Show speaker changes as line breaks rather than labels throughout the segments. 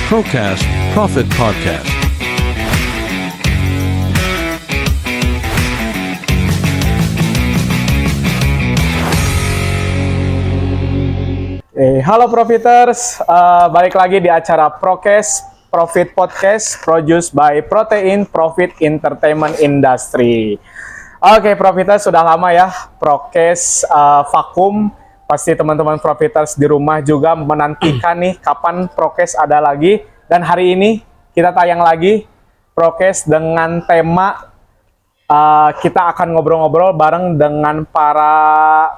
Procast Profit Podcast.
Halo Profiters, balik lagi di acara Procast Profit Podcast produced by Protein Profit Entertainment Industry. Oke Profiters, sudah lama ya Procast vakum. Pasti teman-teman Profiters di rumah juga menantikan nih kapan Procast ada lagi. Dan hari ini kita tayang lagi Procast dengan tema kita akan ngobrol-ngobrol bareng dengan para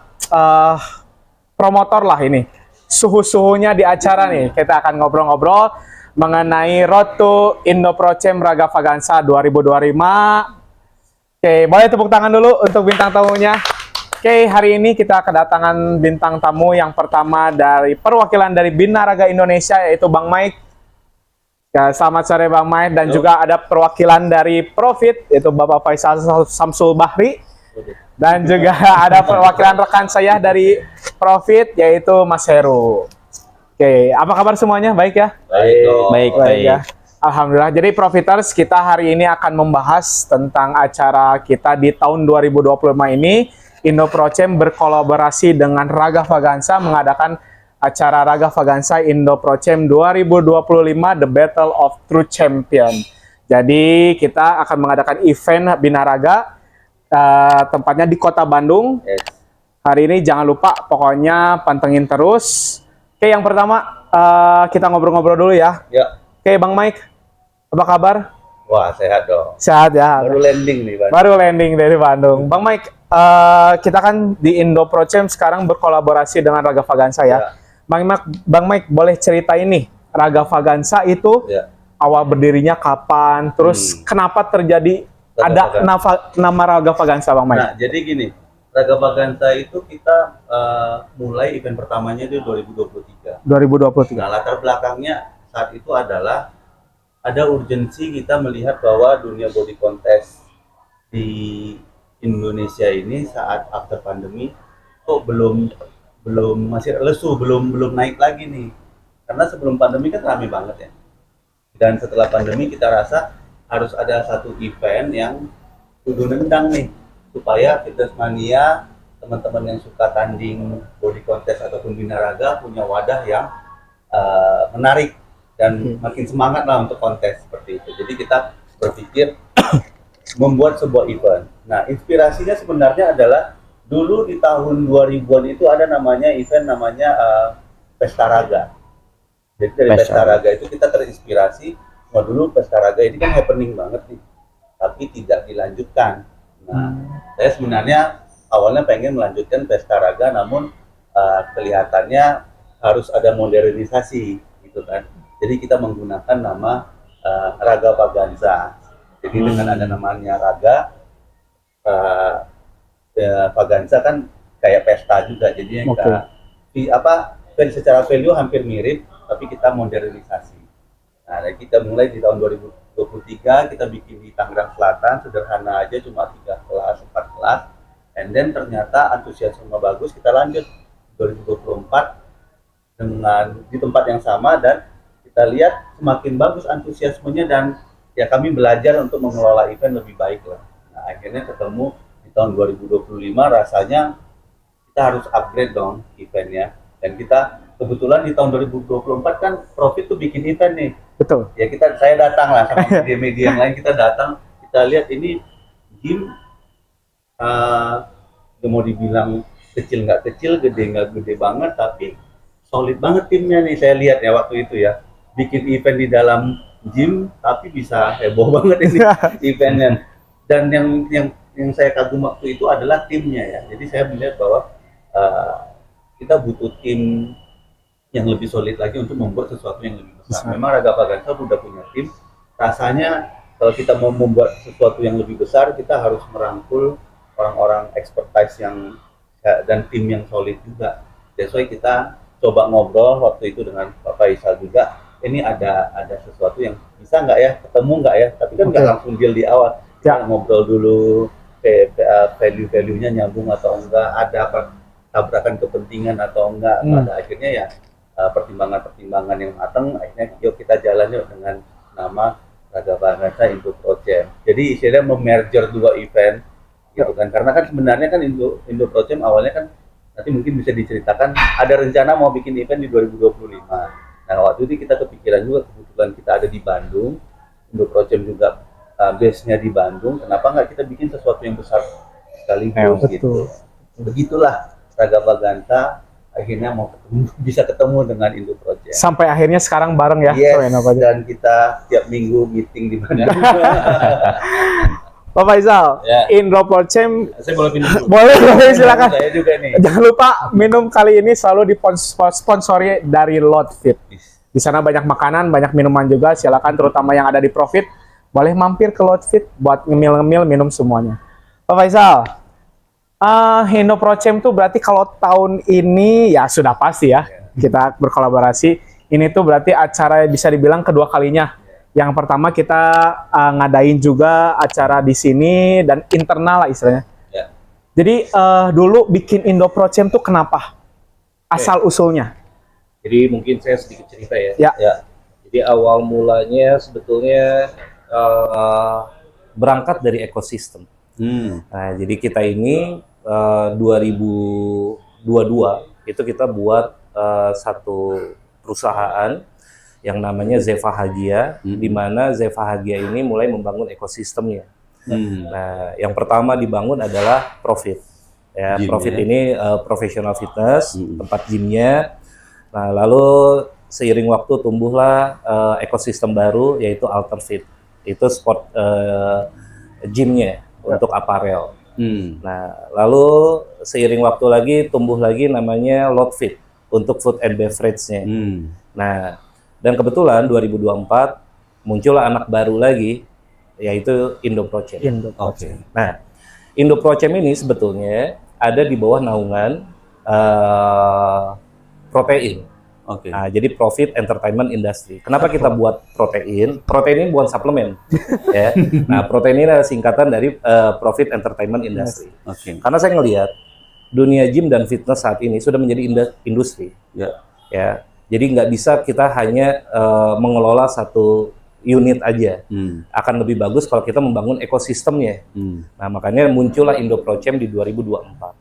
promotor lah ini. Suhu-suhunya di acara nih. Kita akan ngobrol-ngobrol mengenai Road to Indo-Pro-Champ Ragavaganza 2025. Oke, boleh tepuk tangan dulu untuk bintang tamunya. Oke, hari ini kita kedatangan bintang tamu yang pertama dari perwakilan dari Binaraga Indonesia, yaitu Bang Mike. Ya, selamat sore Bang Mike. Dan juga ada perwakilan dari Profit, yaitu Bapak Faisal Samsul Bahri. Dan juga ada perwakilan rekan saya dari Profit, yaitu Mas Heru. Oke, apa kabar semuanya? Baik ya?
Baik.
Ya. Alhamdulillah. Jadi Profiters, kita hari ini akan membahas tentang acara kita di tahun 2025 ini. Indo-Pro-Champ berkolaborasi dengan Ragavaganza mengadakan acara Ragavaganza Indo-Pro-Champ 2025 The Battle of True Champion. Jadi kita akan mengadakan event Binaraga, tempatnya di Kota Bandung.
Yes.
Hari ini jangan lupa, pokoknya pantengin terus. Oke, yang pertama kita ngobrol-ngobrol dulu ya.
Ya.
Oke, Bang Mike, apa kabar?
Wah, sehat dong.
Sehat ya.
Baru landing nih, Bang.
Baru landing dari Bandung. Bang Mike, kita kan di Indo-Pro-Champ sekarang berkolaborasi dengan Ragavaganza ya. Bang Mike, boleh cerita ini Ragavaganza itu awal berdirinya kapan? Terus kenapa terjadi ada nama Ragavaganza, Bang Mike?
Nah, jadi gini, Ragavaganza itu kita mulai event pertamanya di 2023.
2023.
Nah, latar belakangnya saat itu adalah ada urgensi kita melihat bahwa dunia body contest di Indonesia ini saat after pandemi kok belum masih lesu, belum naik lagi nih. Karena sebelum pandemi kan ramai banget ya. Dan setelah pandemi kita rasa harus ada satu event yang kudu nendang nih supaya fitness mania, teman-teman yang suka tanding body contest ataupun binaraga punya wadah yang menarik dan makin semangat lah untuk kontes seperti itu. Jadi kita berpikir membuat sebuah event. Nah, inspirasinya sebenarnya adalah dulu di tahun 2000-an itu ada namanya event namanya Pesta Raga. Jadi dari Pesta Raga itu kita terinspirasi. Wah, dulu Pesta Raga ini kan happening banget nih, tapi tidak dilanjutkan. Nah, saya sebenarnya awalnya pengen melanjutkan Pesta Raga, namun kelihatannya harus ada modernisasi, gitu kan. Jadi kita menggunakan nama Ragavaganza. Jadi dengan ada namanya Raga, Vaganza kan kayak pesta juga. Jadi secara value hampir mirip, tapi kita modernisasi. Nah, kita mulai di tahun 2023, kita bikin di Tangerang Selatan, sederhana aja, cuma 3 kelas, 4 kelas. And then ternyata antusiasme bagus, kita lanjut 2024 dengan di tempat yang sama, dan kita lihat semakin bagus antusiasmenya, dan ya kami belajar untuk mengelola event lebih baik lah. Nah, akhirnya ketemu di tahun 2025, rasanya kita harus upgrade dong eventnya. Dan kita kebetulan di tahun 2024 kan Profit tuh bikin event nih.
Betul.
Ya saya datang lah sama media-media yang lain, kita datang, kita lihat ini gym mau dibilang kecil nggak kecil, gede nggak gede banget, tapi solid banget timnya nih. Saya lihat ya waktu itu ya, bikin event di dalam gym tapi bisa heboh banget ini eventnya. Dan yang saya kagum waktu itu adalah timnya ya. Jadi saya melihat bahwa kita butuh tim yang lebih solid lagi untuk membuat sesuatu yang lebih besar. Memang Ragavaganza sudah punya tim. Rasanya kalau kita mau membuat sesuatu yang lebih besar, kita harus merangkul orang-orang expertise yang dan tim yang solid juga. That's why kita coba ngobrol waktu itu dengan Pak Faisal juga. Ini ada sesuatu yang bisa nggak ya, ketemu nggak ya? Tapi kan nggak langsung deal di awal. Kita ngobrol dulu, value-nya nyambung atau enggak, ada tabrakan kepentingan atau enggak. Pada akhirnya ya pertimbangan-pertimbangan yang matang, akhirnya yuk kita kita jalan yuk dengan nama Raga Vagansa Indo Procem. Jadi istilahnya memerger dua event gitu kan, karena kan sebenarnya kan Indo Procem awalnya kan nanti mungkin bisa diceritakan ada rencana mau bikin event di 2025. Nah waktu itu kita kepikiran juga, kebetulan kita ada di Bandung, Indo Procem juga base-nya di Bandung, kenapa nggak kita bikin sesuatu yang besar sekaligus gitu. Begitulah Raga Vagansa akhirnya bisa ketemu dengan Indo Procem.
Sampai akhirnya sekarang bareng ya.
Yes,
Soeno Project.
dan kita tiap minggu meeting di mana.
Pak Faisal,
Ya.
Indo Procem
Saya boleh pindah dulu.
boleh silakan.
Saya juga nih.
Jangan lupa minum kali ini selalu disponsori dari Lot Fit. Di sana banyak makanan, banyak minuman juga. Silakan terutama yang ada di Profit, boleh mampir ke Lot Fit buat ngemil-ngemil minum semuanya. Pak Faisal, Indo Procem tuh berarti kalau tahun ini ya sudah pasti ya kita berkolaborasi. Ini tuh berarti acara bisa dibilang kedua kalinya. Yang pertama kita ngadain juga acara di sini dan internal lah istilahnya.
Ya.
Jadi dulu bikin Indo Procem tuh kenapa? Asal usulnya.
Jadi mungkin saya sedikit cerita ya.
Ya.
Ya.
Jadi awal mulanya sebetulnya berangkat dari ekosistem. Nah, jadi kita ini 2022 itu kita buat satu perusahaan yang namanya Zeva Hagia, di mana Zeva Hagia ini mulai membangun ekosistemnya. Nah, yang pertama dibangun adalah Profit. Ya,
Gym,
Profit
ya.
ini professional fitness, tempat gymnya. Nah, lalu seiring waktu tumbuhlah ekosistem baru yaitu Alterfit. Itu sport gymnya untuk aparel. Nah, lalu seiring waktu lagi tumbuh lagi namanya Lotfit untuk food and beverage-nya. Nah, dan kebetulan 2024 muncullah anak baru lagi yaitu Indo Procem.
Indo
Oke.
Nah, Indo Procem ini sebetulnya ada di bawah naungan protein.
Oke.
Nah, jadi Profit Entertainment Industry. Kenapa kita buat protein? Protein ini bukan suplemen, ya. Nah, protein ini adalah singkatan dari Profit Entertainment Industry.
Oke.
Karena saya ngelihat dunia gym dan fitness saat ini sudah menjadi industri,
Ya.
ya. Jadi nggak bisa kita hanya mengelola satu unit aja. Akan lebih bagus kalau kita membangun ekosistemnya. Nah, makanya muncullah Indo Procem di 2024.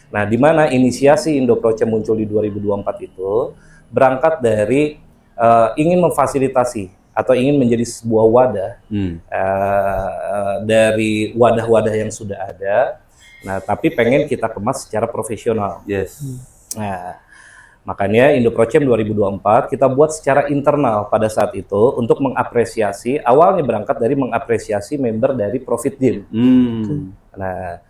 Nah, di mana inisiasi Indo Procem muncul di 2024 itu berangkat dari ingin memfasilitasi atau ingin menjadi sebuah wadah dari wadah-wadah yang sudah ada. Nah, tapi pengen kita kemas secara profesional.
Yes.
Nah, makanya Indo Procem 2024 kita buat secara internal pada saat itu untuk mengapresiasi, awalnya berangkat dari mengapresiasi member dari Profit Gym. Nah,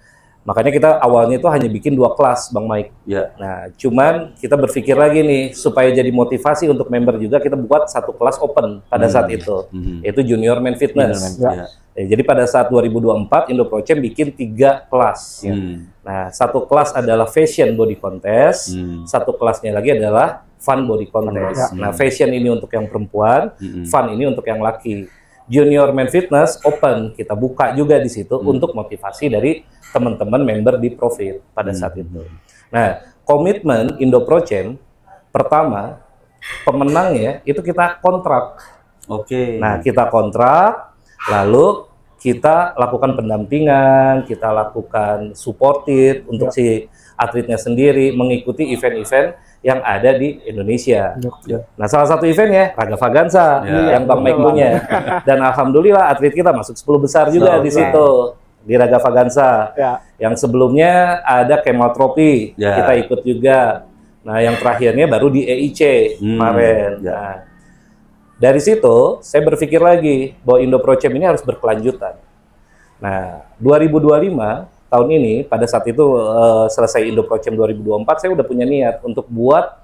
makanya kita awalnya itu hanya bikin 2 kelas, Bang Mike.
Ya.
Nah, cuman kita berpikir lagi nih, supaya jadi motivasi untuk member juga, kita buat 1 kelas open pada saat itu, yaitu Junior Men Fitness.
Ya.
Jadi pada saat 2024, Indo Procem bikin 3 kelas. Ya. Nah, 1 kelas adalah Fashion Body Contest, 1 kelasnya lagi adalah Fun Body Contest. Nah, Fashion ini untuk yang perempuan, Fun ini untuk yang laki. Junior Men Fitness open, kita buka juga di situ untuk motivasi dari teman-teman member di Profit pada saat itu. Nah, komitmen Indo Procem pertama pemenangnya itu kita kontrak.
Oke.
Nah, kita kontrak, lalu kita lakukan pendampingan, kita lakukan supported untuk si atletnya sendiri mengikuti event-event yang ada di Indonesia. Nah, salah satu eventnya Raga Vagansa yang Bang Mike punya. Dan alhamdulillah atlet kita masuk 10 besar juga di situ di Raga Vagansa. Yang sebelumnya ada Kemal Trophy, kita ikut juga. Nah, yang terakhirnya baru di EIC kemarin. Nah, dari situ saya berpikir lagi bahwa Indo Procem ini harus berkelanjutan. Nah, 2025 tahun ini pada saat itu selesai Indo Procem 2024 saya udah punya niat untuk buat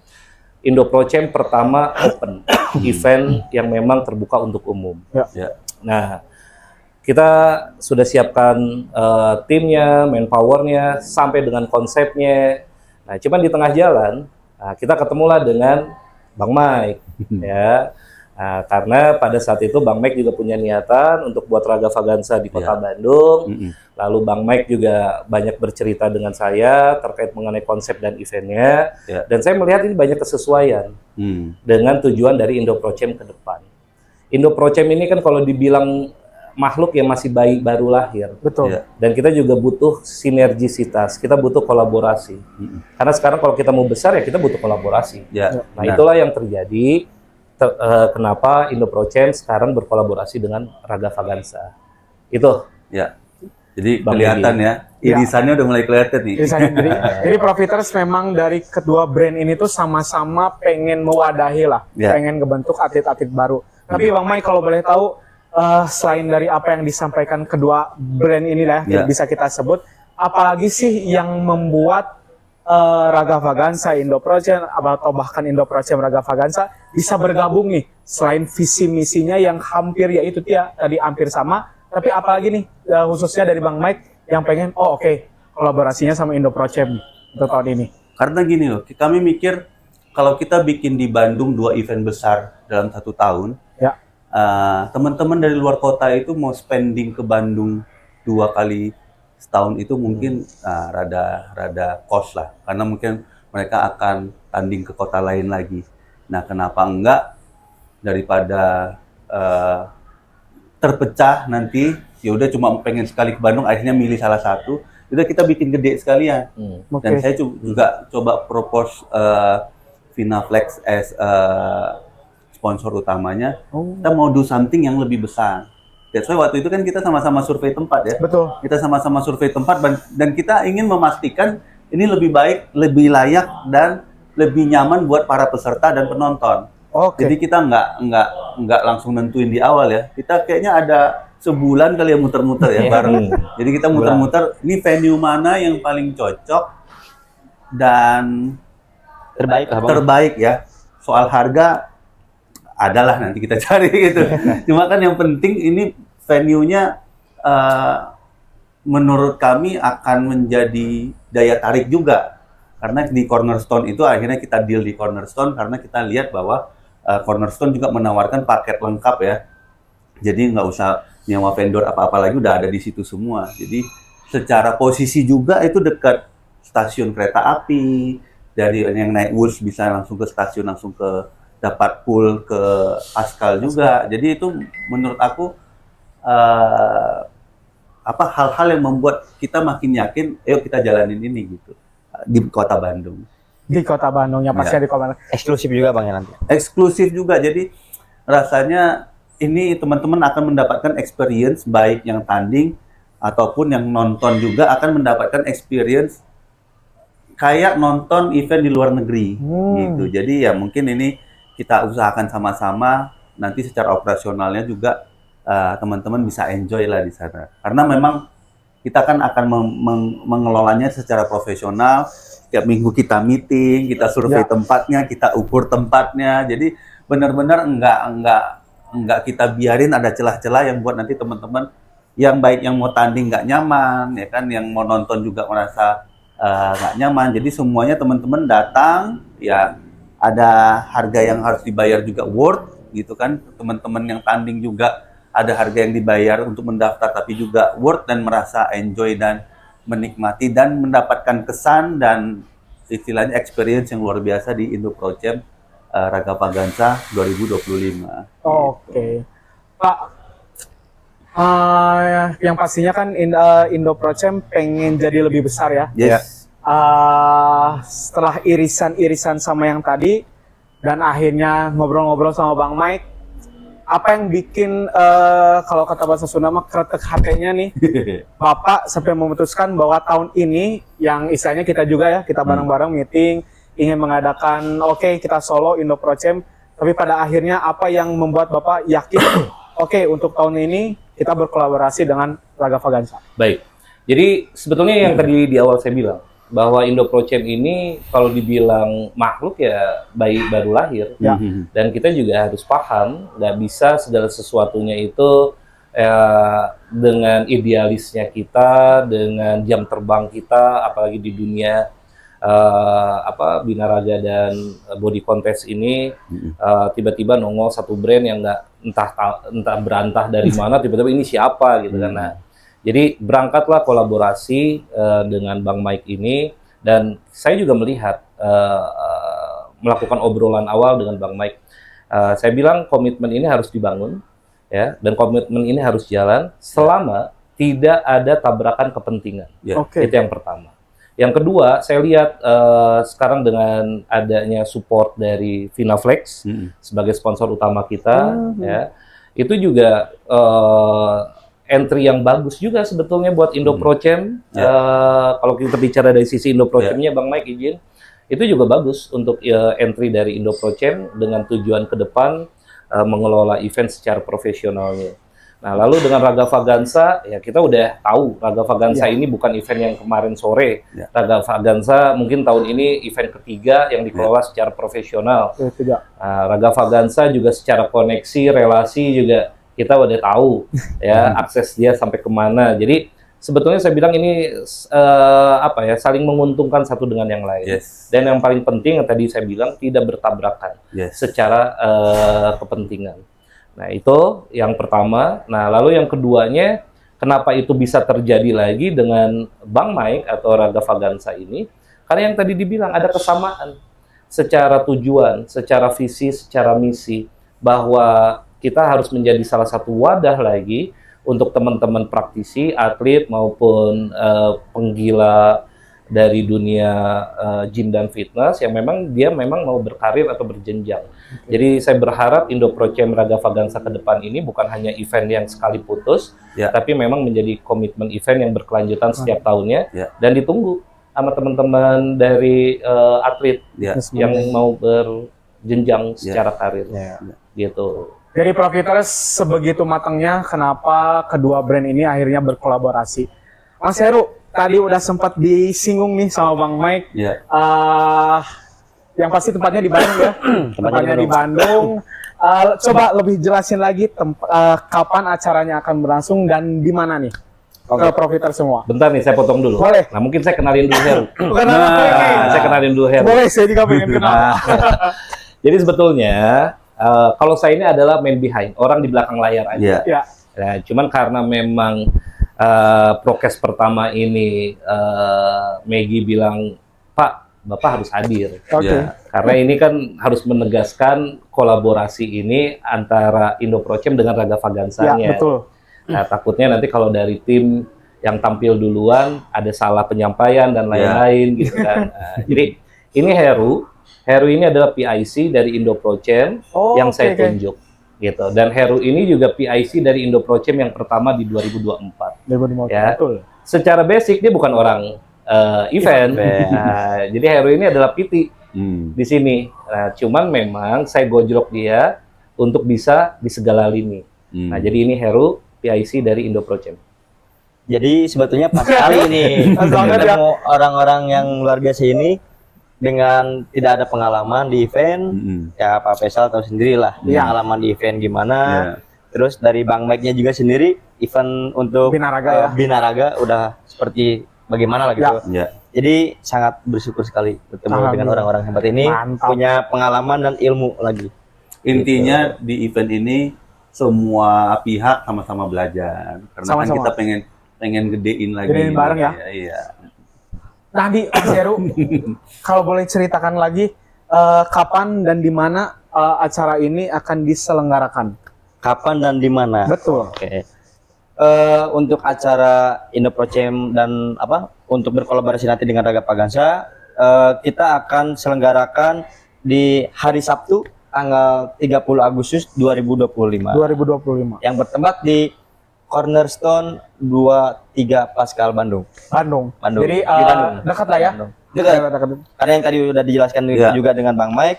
Indo Procem pertama open event yang memang terbuka untuk umum. Nah, kita sudah siapkan timnya, manpowernya, sampai dengan konsepnya. Nah, cuman di tengah jalan kita ketemulah dengan Bang Mike, ya. Nah, karena pada saat itu Bang Mike juga punya niatan untuk buat Raga Vagansa di Kota Bandung. Lalu Bang Mike juga banyak bercerita dengan saya terkait mengenai konsep dan eventnya. Dan saya melihat ini banyak kesesuaian dengan tujuan dari Indo Procem ke depan. Indo Procem ini kan kalau dibilang makhluk yang masih bayi baru lahir.
Betul.
Iya.
Dan kita juga butuh sinergisitas, kita butuh kolaborasi. Karena sekarang kalau kita mau besar ya kita butuh kolaborasi.
Ya,
Nah,
benar.
itulah yang terjadi. Kenapa Indo Procem sekarang berkolaborasi dengan Raga Vagansa. Itu.
Ya. Jadi
Bang
kelihatan
Edi.
ya, irisannya udah mulai kelihatan nih.
Jadi Profiters memang dari kedua brand ini tuh sama-sama pengen mewadahi lah,
Ya.
pengen ngebentuk atlet-atlet baru. Tapi Bang Mike kalau boleh tahu, selain dari apa yang disampaikan kedua brand ini lah,
Ya.
bisa kita sebut, apalagi sih yang membuat Raga Vagansa, Indo Procem, atau bahkan Indo Procem Raga Vagansa bisa bergabung nih, selain visi misinya yang hampir yaitu tadi hampir sama, tapi apalagi nih khususnya dari Bang Mike yang pengen, kolaborasinya sama Indo Procem untuk tahun ini.
Karena gini loh, kami mikir kalau kita bikin di Bandung 2 event besar dalam 1 tahun,
Ya,
teman-teman dari luar kota itu mau spending ke Bandung 2 kali setahun itu mungkin rada cost lah, karena mungkin mereka akan tanding ke kota lain lagi. Nah, kenapa enggak daripada terpecah nanti, ya udah cuma pengen sekali ke Bandung, akhirnya milih salah satu, udah kita bikin gede sekalian.
oke.
Dan saya juga coba propose Vinaflex as sponsor utamanya. Kita mau do something yang lebih besar. That's why waktu itu kan kita sama-sama survei tempat ya.
Betul.
Kita sama-sama survei tempat dan kita ingin memastikan ini lebih baik, lebih layak dan lebih nyaman buat para peserta dan penonton.
Oke.
Jadi kita nggak langsung nentuin di awal ya. Kita kayaknya ada sebulan kali ya muter-muter ya bareng. Jadi kita muter-muter, ini venue mana yang paling cocok dan
Terbaik lah, Bang.
terbaik ya. Soal harga adalah nanti kita cari gitu. Cuma kan yang penting ini venue-nya menurut kami akan menjadi daya tarik juga. Karena di Cornerstone itu akhirnya kita deal di Cornerstone karena kita lihat bahwa Cornerstone juga menawarkan paket lengkap ya. Jadi nggak usah nyewa vendor apa-apa lagi, udah ada di situ semua. Jadi secara posisi juga itu dekat stasiun kereta api, dari yang naik Wurz bisa langsung ke stasiun, langsung ke dapat pool ke Askal juga. Jadi itu menurut aku hal-hal yang membuat kita makin yakin, ayo kita jalanin ini gitu di Kota Bandung.
Di Kota Bandung, ya pasti
Ya.
di Kota Bandung.
Eksklusif juga Bang ya nanti.
Eksklusif juga, jadi rasanya ini teman-teman akan mendapatkan experience baik yang tanding ataupun yang nonton juga akan mendapatkan experience kayak nonton event di luar negeri gitu. Jadi ya mungkin ini kita usahakan sama-sama, nanti secara operasionalnya juga teman-teman bisa enjoy lah di sana. Karena memang kita kan akan mengelolanya secara profesional. Setiap minggu kita meeting, kita survei
Ya.
tempatnya, kita ukur tempatnya. Jadi benar-benar enggak kita biarin ada celah-celah yang buat nanti teman-teman yang baik yang mau tanding nggak nyaman, ya kan, yang mau nonton juga merasa nggak nyaman. Jadi semuanya teman-teman datang, ya ada harga yang harus dibayar juga worth gitu kan. Teman-teman yang tanding juga ada harga yang dibayar untuk mendaftar tapi juga worth dan merasa enjoy dan menikmati dan mendapatkan kesan dan istilahnya experience yang luar biasa di Indo Procem Raga Vagansa 2025.
Oke. Pak, yang pastinya kan Indo Procem pengen jadi lebih besar ya.
Yes.
Setelah irisan-irisan sama yang tadi dan akhirnya ngobrol-ngobrol sama Bang Mike, apa yang bikin kalau kata bahasa Sunda mah kretek hatenya nih Bapak sampai memutuskan bahwa tahun ini yang istilahnya kita juga ya, kita bareng-bareng meeting ingin mengadakan kita solo Indo Procem, tapi pada akhirnya apa yang membuat Bapak yakin untuk tahun ini kita berkolaborasi dengan Raga Vagansa?
Baik. Jadi sebetulnya yang tadi di awal saya bilang bahwa Indo Procem ini kalau dibilang makhluk ya bayi baru lahir.
Ya.
Dan kita juga harus paham nggak bisa segala sesuatunya itu dengan idealisnya kita, dengan jam terbang kita, apalagi di dunia binaraga dan body contest ini tiba-tiba nongol satu brand yang nggak entah berantah dari mana, tiba-tiba ini siapa gitu kan. Nah, jadi berangkatlah kolaborasi dengan Bang Mike ini, dan saya juga melihat melakukan obrolan awal dengan Bang Mike. Saya bilang komitmen ini harus dibangun, ya, dan komitmen ini harus jalan selama tidak ada tabrakan kepentingan.
Ya.
Oke.
Itu yang pertama. Yang kedua, saya lihat sekarang dengan adanya support dari Vinaflex sebagai sponsor utama kita, ya, itu juga entry yang bagus juga sebetulnya buat Indoprocem. Kalau kita bicara dari sisi Indoprocemnya, Bang Mike izin, itu juga bagus untuk entry dari Indoprocem dengan tujuan ke depan mengelola event secara profesionalnya. Nah, lalu dengan Raga Vaganza, ya kita udah tahu Raga Vaganza ini bukan event yang kemarin sore. Raga Vaganza mungkin tahun ini event ketiga yang dikelola secara profesional. Raga Vaganza juga secara koneksi, relasi juga kita udah tahu ya akses dia sampai kemana. Jadi sebetulnya saya bilang ini saling menguntungkan satu dengan yang lain. Dan yang paling penting yang tadi saya bilang tidak bertabrakan secara kepentingan. Nah, itu yang pertama. Nah, lalu yang keduanya, kenapa itu bisa terjadi lagi dengan Bang Mike atau Raga Vaganza ini? Karena yang tadi dibilang ada kesamaan secara tujuan, secara visi, secara misi, bahwa kita harus menjadi salah satu wadah lagi untuk teman-teman praktisi, atlet maupun penggila dari dunia gym dan fitness yang memang mau berkarir atau berjenjang. Jadi saya berharap Indoprocem Raga Vaganza ke depan ini bukan hanya event yang sekali putus, tapi memang menjadi komitmen event yang berkelanjutan setiap tahunnya dan ditunggu sama teman-teman dari atlet yang mau berjenjang secara karirnya. Gitu.
Dari Profiters sebegitu matangnya, kenapa kedua brand ini akhirnya berkolaborasi? Mas Heru, tadi udah sempat disinggung nih sama Bang Mike. Yang pasti tempatnya di Bandung ya. Tempatnya di Bandung. Coba lebih jelasin lagi kapan acaranya akan berlangsung dan di mana nih? Ke Profiters semua.
Bentar nih, saya potong dulu.
Boleh.
Nah, mungkin saya kenalin dulu Heru.
Saya
kenalin dulu Heru.
Boleh, saya juga pengen kenal.
Jadi sebetulnya kalau saya ini adalah man behind, orang di belakang layar aja. Nah, cuman karena memang prokes pertama ini Maggie bilang, Pak, Bapak harus hadir. Karena ini kan harus menegaskan kolaborasi ini antara Indoprocem dengan Raga Vaganzanya.
Betul.
Nah, takutnya nanti kalau dari tim yang tampil duluan ada salah penyampaian dan lain-lain gitu kan. Jadi ini Heru ini adalah PIC dari Indoprocem yang saya tunjuk. Gitu. Dan Heru ini juga PIC dari Indoprocem yang pertama di 2024. Ya.
Betul.
Secara basic dia bukan orang event. Jadi Heru ini adalah PT di sini. Nah, cuman memang saya gojlok dia untuk bisa di segala lini. Nah, jadi ini Heru PIC dari Indoprocem.
Jadi sebetulnya pas kali ini ketemu orang-orang yang luar biasa ini dengan tidak ada pengalaman di event, ya Pak Faisal tahu sendirilah pengalaman di event gimana. Terus dari Bang Mike-nya juga sendiri event untuk Binaraga udah seperti bagaimana lah gitu. Jadi sangat bersyukur sekali bertemu dengan orang-orang hebat ini, punya pengalaman dan ilmu lagi.
Intinya di event ini semua pihak sama-sama belajar karena kan kita pengen gedein lagi.
Gedein bareng ya.
Iya.
Tadi Mas Heru, kalau boleh ceritakan lagi kapan dan di mana acara ini akan diselenggarakan?
Kapan dan di mana?
Betul.
Oke. Untuk acara Indoprocem dan untuk berkolaborasi nanti dengan Raga Vaganza, kita akan selenggarakan di hari Sabtu tanggal 30 Agustus 2025. Yang bertempat di Cornerstone 23 Pascal Bandung. Jadi
di Bandung. Dekat lah ya.
Dekat. Karena yang tadi udah dijelaskan juga dengan Bang Mike.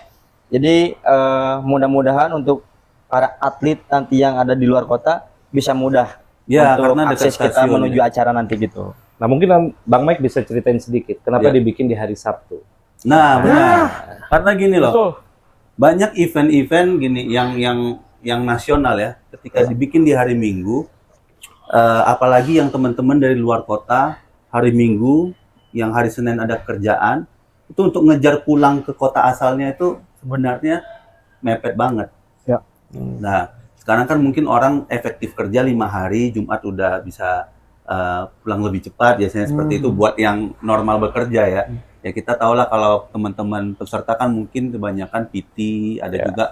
Jadi mudah-mudahan untuk para atlet nanti yang ada di luar kota bisa mudah untuk akses kita menuju acara nanti gitu.
Nah, mungkin Bang Mike bisa ceritain sedikit kenapa dibikin di hari Sabtu.
Nah, benar. Karena gini loh. Banyak event-event gini yang nasional ya, ketika dibikin di hari Minggu, apalagi yang teman-teman dari luar kota hari Minggu, yang hari Senin ada kerjaan, itu untuk ngejar pulang ke kota asalnya itu sebenarnya mepet banget. Nah, sekarang kan mungkin orang efektif kerja 5 hari, Jumat udah bisa pulang lebih cepat, biasanya seperti itu buat yang normal bekerja ya. Ya kita tahu lah kalau teman-teman peserta kan mungkin kebanyakan PT, ada juga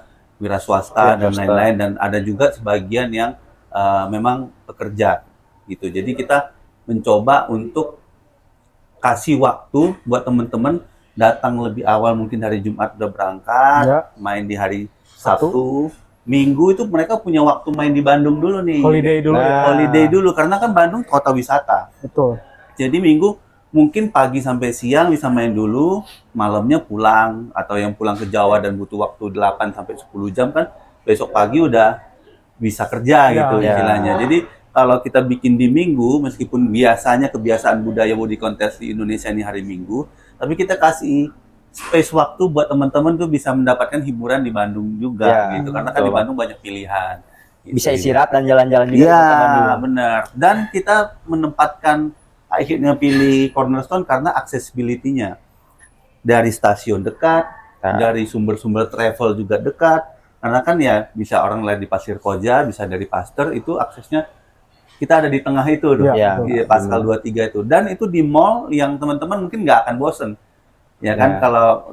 wira swasta dan
swasta.
lain-lain, dan ada juga sebagian yang memang pekerja gitu. Jadi kita mencoba untuk kasih waktu buat teman-teman datang lebih awal, mungkin hari Jumat udah berangkat,
Ya.
main di hari Sabtu, Minggu itu mereka punya waktu main di Bandung dulu nih.
Holiday dulu ya.
Holiday dulu, karena kan Bandung kota wisata.
Betul.
Jadi Minggu mungkin pagi sampai siang bisa main dulu, malamnya pulang, atau yang pulang ke Jawa dan butuh waktu 8 sampai 10 jam kan besok pagi udah bisa kerja
Ya,
gitu
ya.
istilahnya. Jadi kalau kita bikin di Minggu, meskipun biasanya kebiasaan budaya body contest di Indonesia ini hari Minggu, tapi kita kasih space waktu buat teman-teman tuh bisa mendapatkan hiburan di Bandung juga
Ya,
gitu. Karena kan di
betul.
Bandung banyak pilihan. Gitu.
Bisa istirahat dan jalan-jalan juga di
Iya,
Kota Bandung.
benar. Dan kita menempatkan akhirnya pilih Cornerstone karena accessibility-nya. Dari stasiun dekat,
Nah.
dari sumber-sumber travel juga dekat. Karena kan ya bisa orang lain di Pasir Koja, bisa dari Pasteur, itu aksesnya kita ada di tengah itu tuh.
Iya,
betul.
Di Pascal 23 itu. Dan itu di mall yang teman-teman mungkin nggak akan bosen. Ya kan,
Ya.
kalau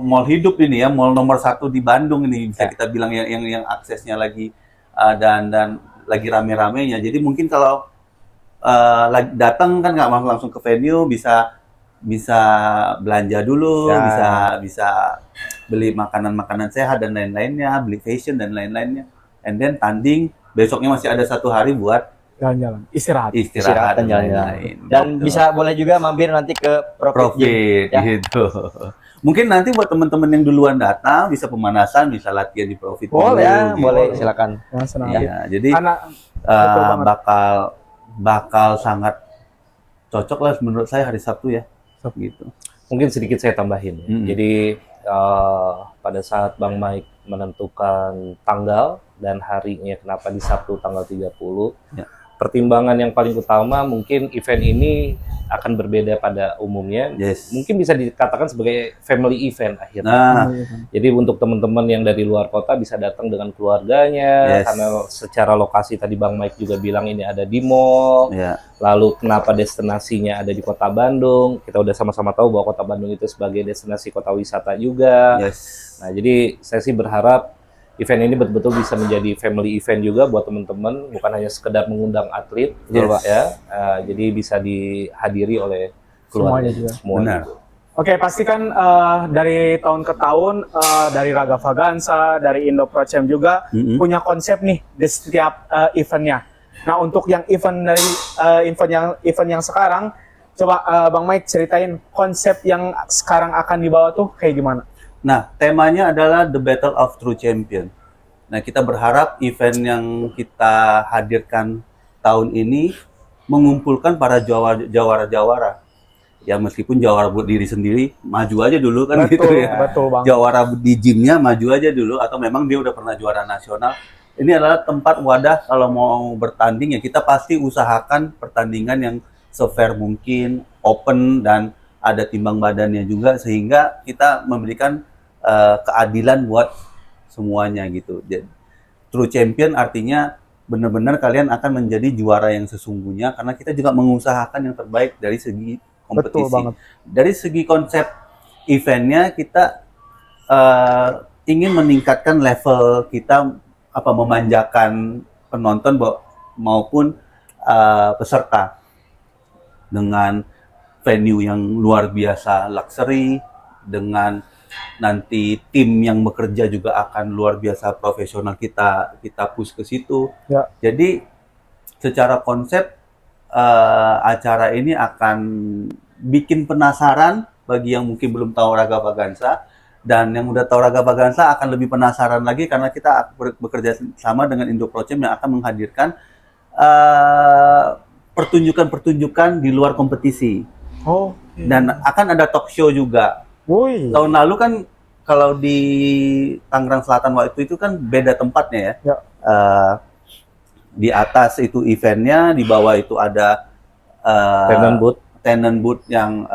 mall hidup ini ya, mall nomor 1 di Bandung ini bisa
Ya.
kita bilang yang aksesnya lagi dan lagi rame-ramenya. Jadi mungkin kalau datang kan nggak langsung ke venue, bisa belanja dulu,
Ya.
bisa beli makanan-makanan sehat dan lain-lainnya, beli fashion dan lain-lainnya. And then tanding, besoknya masih ada 1 hari buat
Jalan-jalan. Istirahat.
istirahat
Dan
dan
jalan-jalan.
lain-lain.
Dan
Betul.
bisa boleh juga mampir nanti ke Profit Gym.
Profit
Ya.
gitu. Mungkin nanti buat teman-teman yang duluan datang bisa pemanasan, bisa latihan di Profit
Boleh,
dulu, gitu.
Boleh, silakan.
Yang senang.
Iya, jadi
Karena betul banget.
bakal sangat cocok lah menurut saya hari Sabtu ya. Gitu.
Mungkin sedikit saya tambahin. Ya.
Mm-mm.
Jadi pada saat Bang Mike menentukan tanggal dan harinya kenapa di Sabtu tanggal 30,
Ya.
pertimbangan yang paling utama mungkin event ini akan berbeda pada umumnya.
Yes.
Mungkin bisa dikatakan sebagai family event akhirnya.
Nah,
Iya.
Jadi untuk teman-teman yang dari luar kota bisa datang dengan keluarganya,
Yes.
karena secara lokasi tadi Bang Mike juga bilang ini ada di mall.
ya.
Lalu kenapa destinasinya ada di Kota Bandung? Kita udah sama-sama tahu bahwa Kota Bandung itu sebagai destinasi kota wisata juga.
Yes.
Nah, jadi saya sih berharap event ini betul-betul bisa menjadi family event juga buat teman-teman, bukan hanya sekedar mengundang atlet,
Yes.
Pak ya. Jadi bisa dihadiri oleh keluarga
Semuanya juga.
semua.
Benar.
Oke, pastikan dari tahun ke tahun dari Raga Vaganza, dari Indo Pro Champ juga
Mm-mm.
punya konsep nih di setiap eventnya. Nah, untuk yang event dari event yang sekarang, coba Bang Mike ceritain konsep yang sekarang akan dibawa tuh kayak gimana?
Nah, temanya adalah The Battle of True Champion. Nah, kita berharap event yang kita hadirkan tahun ini mengumpulkan para jawara-jawara. Ya, meskipun jawara buat diri sendiri, maju aja dulu kan
Betul,
gitu ya.
betul Bang.
Jawara di gymnya maju aja dulu, atau memang dia udah pernah juara nasional. Ini adalah tempat wadah kalau mau bertanding ya kita pasti usahakan pertandingan yang se-fair mungkin, open, dan ada timbang badannya juga sehingga kita memberikan keadilan buat semuanya gitu. Jadi, true champion artinya benar-benar kalian akan menjadi juara yang sesungguhnya karena kita juga mengusahakan yang terbaik dari segi kompetisi.
Betul banget.
Dari segi konsep eventnya kita ingin meningkatkan level kita memanjakan penonton maupun peserta dengan venue yang luar biasa luxury, dengan nanti tim yang bekerja juga akan luar biasa profesional, kita push ke situ.
Ya.
Jadi secara konsep acara ini akan bikin penasaran bagi yang mungkin belum tahu Raga Vaganza, dan yang udah tahu Raga Vaganza akan lebih penasaran lagi karena kita bekerja sama dengan Indo Pro Champ yang akan menghadirkan pertunjukan-pertunjukan di luar kompetisi.
Oh.
Dan akan ada talk show juga.
Woi.
Tahun lalu kan kalau di Tangerang Selatan waktu itu kan beda tempatnya ya.
Ya.
Di atas itu eventnya, di bawah itu ada tenant booth yang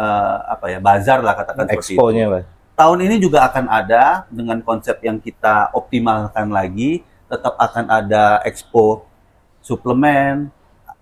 bazar lah katakan seperti itu.
Expo-nya, Pak.
Tahun ini juga akan ada dengan konsep yang kita optimalkan lagi, tetap akan ada expo suplemen.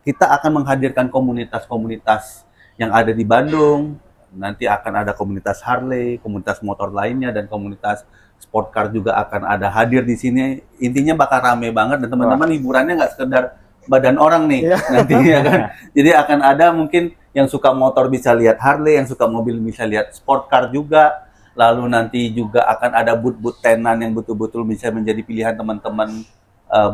Kita akan menghadirkan komunitas-komunitas yang ada di Bandung. Nanti akan ada komunitas Harley, komunitas motor lainnya, dan komunitas sport car juga akan ada hadir di sini. Intinya bakal rame banget dan teman-teman hiburannya nggak sekedar badan orang nih nantinya kan. Jadi akan ada mungkin yang suka motor bisa lihat Harley, yang suka mobil bisa lihat sport car juga. Lalu nanti juga akan ada booth-booth tenan yang betul-betul bisa menjadi pilihan teman-teman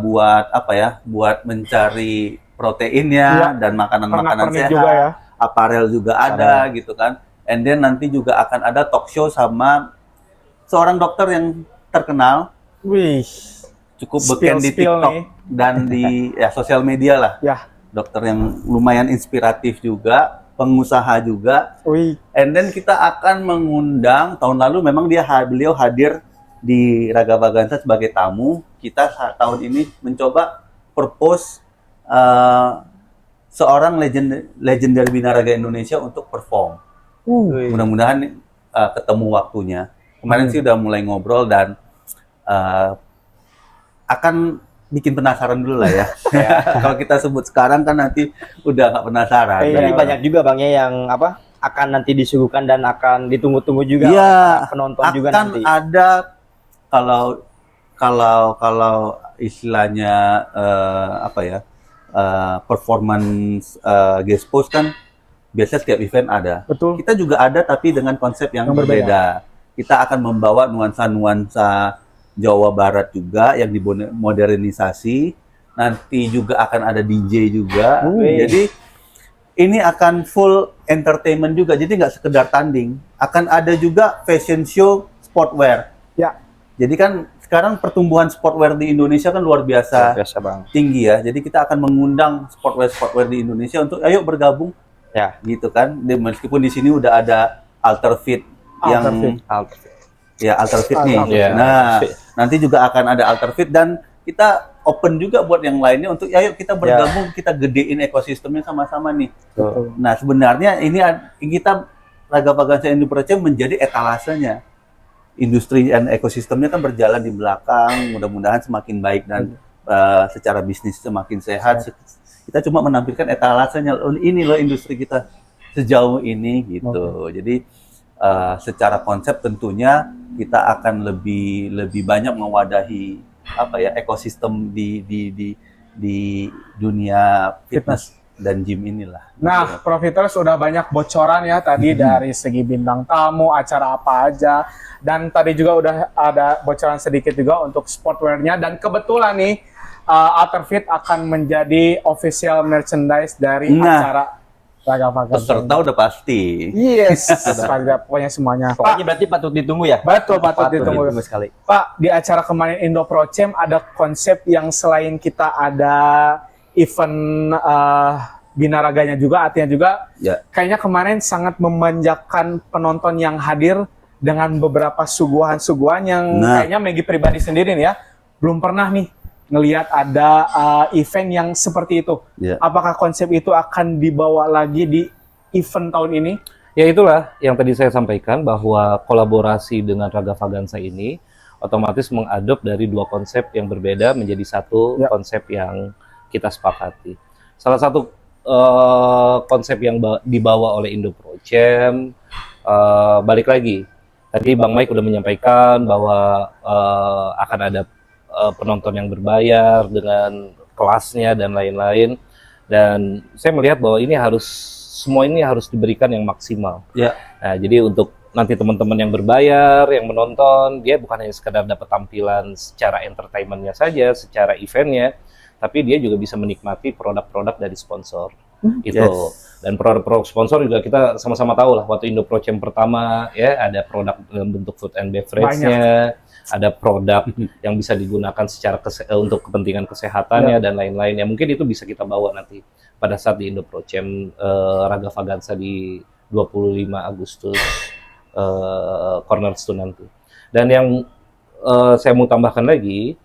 buat apa ya? Buat mencari proteinnya dan makanan-makanan sehat.
Juga ya.
Aparel juga ada gitu kan. And then nanti juga akan ada talk show sama seorang dokter yang terkenal.
Wih.
Cukup beken di TikTok
nih.
dan di ya sosial media lah.
Ya.
Dokter yang lumayan inspiratif juga, pengusaha juga.
Wih.
And then kita akan mengundang, tahun lalu memang beliau hadir di Raga Vaganza sebagai tamu. Kita tahun ini mencoba propose seorang legendary binaraga Indonesia untuk perform. Mudah-mudahan ketemu waktunya. Kemarin sih udah mulai ngobrol dan akan bikin penasaran dulu lah ya. Kalau kita sebut sekarang kan nanti udah nggak penasaran.
Jadi banyak juga Bang ya yang apa akan nanti disuguhkan dan akan ditunggu-tunggu juga
Iya,
oleh penonton juga
akan
nanti.
ada kalau istilahnya apa ya performance guest post kan biasanya setiap event ada.
Betul.
Kita juga ada tapi dengan konsep yang berbeda. Kita akan membawa nuansa-nuansa Jawa Barat juga yang dimodernisasi. Nanti juga akan ada DJ juga. Jadi ini akan full entertainment juga. Jadi nggak sekedar tanding. Akan ada juga fashion show sportwear.
Ya.
Jadi kan sekarang pertumbuhan sportwear di Indonesia kan luar biasa,
Bang.
tinggi ya. Jadi kita akan mengundang sportwear di Indonesia untuk ayo bergabung.
Ya.
Gitu kan. Meskipun di sini udah ada Alterfit yang ya Alterfit nih.
Iya.
Nah, nanti juga akan ada Alterfit dan kita open juga buat yang lainnya untuk ayo kita bergabung, kita gedein ekosistemnya sama-sama nih.
Betul.
Nah, sebenarnya ini kita Raga Vaganza Indoproce menjadi etalasenya. Industri dan ekosistemnya kan berjalan di belakang, mudah-mudahan semakin baik dan secara bisnis semakin sehat. Kita cuma menampilkan etalasenya, ini loh industri kita sejauh ini gitu. Jadi secara konsep tentunya kita akan lebih banyak mewadahi apa ya ekosistem di dunia fitness dan gym inilah.
Nah, Profiters sudah banyak bocoran ya tadi dari segi bintang tamu, acara apa aja, dan tadi juga udah ada bocoran sedikit juga untuk sportwear-nya, dan kebetulan nih Alterfit akan menjadi official merchandise dari acara Raga Vaganza.
Peserta udah pasti.
Yes, pokoknya semuanya.
Pokoknya berarti patut ditunggu ya.
Betul, patut ditunggu
sekali.
Pak, di acara kemarin Indoprocem ada konsep yang selain kita ada event binaraganya juga, artinya juga kayaknya kemarin sangat memanjakan penonton yang hadir dengan beberapa suguhan-suguhan yang kayaknya Maggie pribadi sendiri nih ya belum pernah nih ngelihat ada event yang seperti itu. Apakah konsep itu akan dibawa lagi di event tahun ini?
Ya itulah yang tadi saya sampaikan bahwa kolaborasi dengan Raga Vaganza ini otomatis mengadop dari dua konsep yang berbeda menjadi satu konsep yang kita sepakati. Salah satu konsep yang dibawa oleh Indoprocem, balik lagi. Tadi Bang Mike udah menyampaikan bahwa akan ada penonton yang berbayar dengan kelasnya dan lain-lain. Dan saya melihat bahwa semua ini harus diberikan yang maksimal. Nah, jadi untuk nanti teman-teman yang berbayar, yang menonton, dia bukan hanya sekedar dapat tampilan secara entertainment-nya saja, secara event-nya, tapi dia juga bisa menikmati produk-produk dari sponsor. Dan produk-produk sponsor juga kita sama-sama tahu lah, waktu Indoprocem pertama ya ada produk dalam bentuk food and beverage-nya, ada produk yang bisa digunakan secara untuk kepentingan kesehatannya dan lain-lain. Ya mungkin itu bisa kita bawa nanti pada saat di Indoprocem Raga Vaganza di 25 Agustus Cornerstone nanti. Dan yang saya mau tambahkan lagi,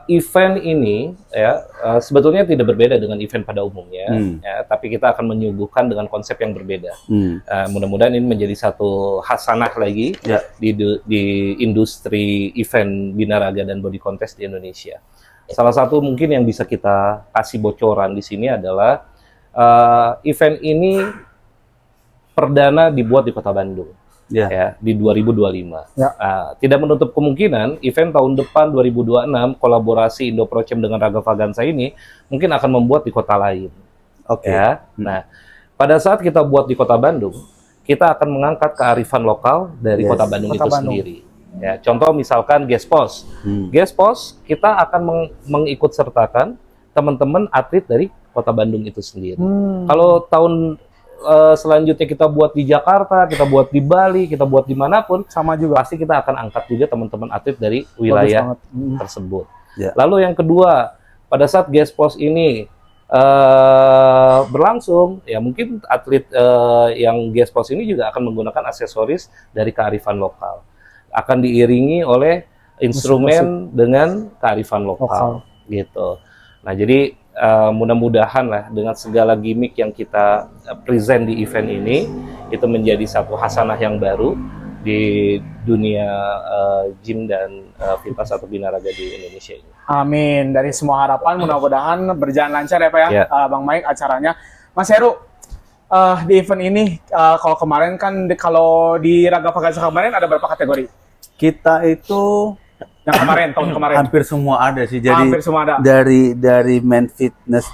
event ini ya sebetulnya tidak berbeda dengan event pada umumnya, ya, tapi kita akan menyuguhkan dengan konsep yang berbeda. Mudah-mudahan ini menjadi satu hasanah lagi di industri event binaraga dan body contest di Indonesia. Salah satu mungkin yang bisa kita kasih bocoran di sini adalah event ini perdana dibuat di Kota Bandung.
Ya.
ya di 2025.
Ya.
Nah, tidak menutup kemungkinan event tahun depan 2026 kolaborasi Indo-Procem dengan Raga Vagansa ini mungkin akan membuat di kota lain.
Oke.
Ya. Nah, pada saat kita buat di Kota Bandung, kita akan mengangkat kearifan lokal dari
Yes.
Kota Bandung
Kota
itu
Bandung.
sendiri. Ya, contoh misalkan Gespos. Gespos kita akan mengikut sertakan teman-teman atlet dari Kota Bandung itu sendiri. Kalau tahun selanjutnya kita buat di Jakarta, kita buat di Bali, kita buat dimanapun,
Sama juga.
pasti kita akan angkat juga teman-teman atlet dari wilayah
Bagus banget.
tersebut.
Ya.
Lalu yang kedua, pada saat Gespos ini berlangsung, ya mungkin atlet yang Gespos ini juga akan menggunakan aksesoris dari kearifan lokal. Akan diiringi oleh instrumen dengan kearifan lokal, gitu. Nah, jadi mudah-mudahan lah dengan segala gimmick yang kita present di event ini itu menjadi satu hasanah yang baru di dunia gym dan fitness atau binaraga di Indonesia ini.
Amin. Dari semua harapan mudah-mudahan berjalan lancar ya Pak ya,
Ya.
Bang Mike acaranya. Mas Heru, di event ini kalau kemarin kan kalau di Raga Vagansa kemarin ada berapa kategori?
Kita itu
Yang kemarin tahun kemarin.
hampir semua ada sih. Jadi
Hampir semua ada.
dari main fitness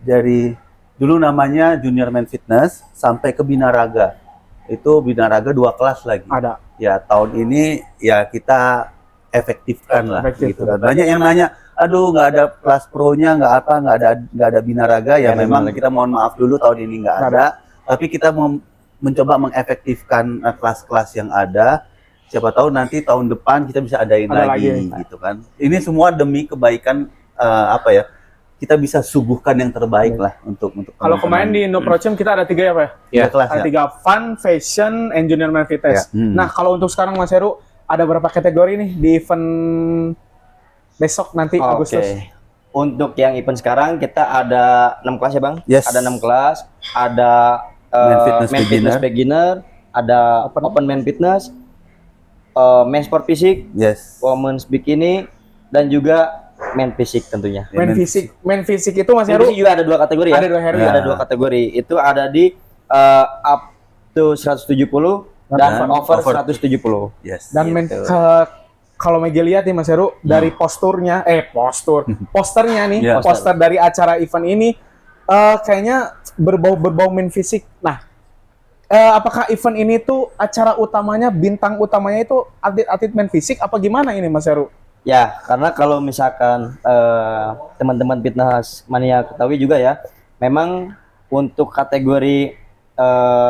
dari dulu namanya junior main fitness sampai ke binaraga. Itu binaraga 2 kelas lagi.
Ada.
Ya tahun ini ya kita efektifkan lah
Efektif.
gitu kan. Banyak yang nanya, aduh nggak ada kelas pro-nya, nggak ada binaraga ya, memang kita mohon maaf dulu tahun ini nggak ada. Tapi kita mau mencoba mengefektifkan kelas-kelas yang ada. Siapa tahu nanti tahun depan kita bisa adain
Ada
lagi gitu kan. Ini semua demi kebaikan apa ya? Kita bisa suguhkan yang terbaik lah untuk
Kalau kemarin di Indo-Procem kita ada 3 ya Pak ya?
ya, kelas
Ada
ya.
3, fun, fashion, and junior man fitness.
Ya.
Nah, kalau untuk sekarang Mas Heru, ada berapa kategori nih di event besok nanti Agustus?
Untuk yang event sekarang kita ada 6 kelas ya Bang.
Yes.
Ada 6 kelas, ada
Man fitness
beginner, ada open man fitness, men sport fisik,
Yes.
women's bikini, dan juga men fisik tentunya.
Main fisik itu Mas
Men
Heru
fisik juga ada 2 kategori ya.
Ada 2 Heru
Ya.
Ada 2 kategori. Itu ada di up to 170 dan over 170.
Yes.
dan
Gitu.
kalau Megi lihat nih Mas Heru dari posternya nih,
Ya.
poster dari acara event ini kayaknya berbau main fisik. Nah, apakah event ini tuh acara utamanya, bintang utamanya itu atlet-atlet main fisik apa gimana ini Mas Heru?
Ya, karena kalau misalkan teman-teman fitness mania ketahui juga ya, memang untuk kategori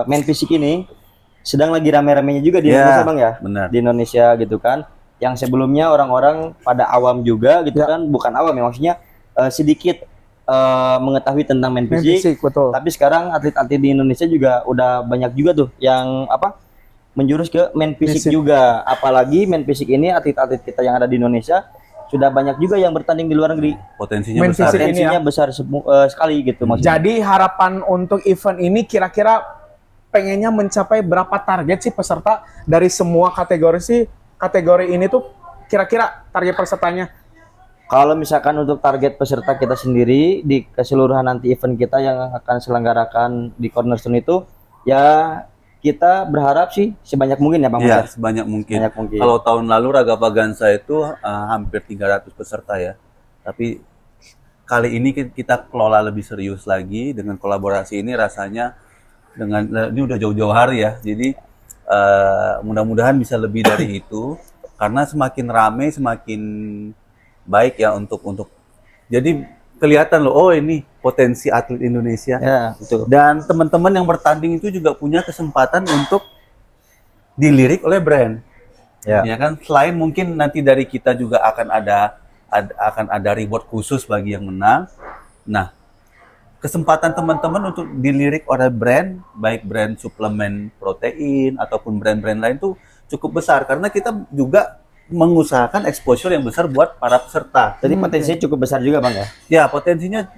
main fisik ini sedang lagi rame-ramenya juga di
Ya,
Indonesia Bang ya.
benar.
Di Indonesia gitu kan. Yang sebelumnya orang-orang pada awam juga gitu kan, bukan awam ya maksudnya sedikit mengetahui tentang main
Main
fisik.
fisik, betul.
Tapi sekarang atlet-atlet di Indonesia juga udah banyak juga tuh yang menjurus ke main fisik juga. Apalagi main fisik ini atlet-atlet kita yang ada di Indonesia sudah banyak juga yang bertanding di luar negeri.
Potensinya
Main
besar.
fisik ini
Potensinya
ya.
besar sekali gitu maksudnya.
Jadi harapan untuk event ini kira-kira pengennya mencapai berapa target sih peserta dari semua kategori ini tuh kira-kira target pesertanya?
Kalau misalkan untuk target peserta kita sendiri di keseluruhan nanti event kita yang akan selenggarakan di Cornerstone itu, ya kita berharap sih sebanyak mungkin ya Bang
Iya,
Fajar.
sebanyak mungkin.
Sebanyak mungkin.
Kalau tahun lalu Raga Vagansa itu hampir 300 peserta ya. Tapi kali ini kita kelola lebih serius lagi dengan kolaborasi ini, rasanya ini udah jauh-jauh hari ya. Jadi mudah-mudahan bisa lebih dari itu, karena semakin rame semakin baik ya untuk jadi kelihatan loh, oh ini potensi atlet Indonesia.
Ya, betul.
Dan teman-teman yang bertanding itu juga punya kesempatan untuk dilirik oleh brand.
Ya.
Ya kan, selain mungkin nanti dari kita juga akan ada reward khusus bagi yang menang. Nah, kesempatan teman-teman untuk dilirik oleh brand, baik brand suplemen protein ataupun brand-brand lain tuh cukup besar, karena kita juga mengusahakan exposure yang besar buat para peserta.
Jadi potensinya cukup besar juga Bang ya.
Ya, potensinya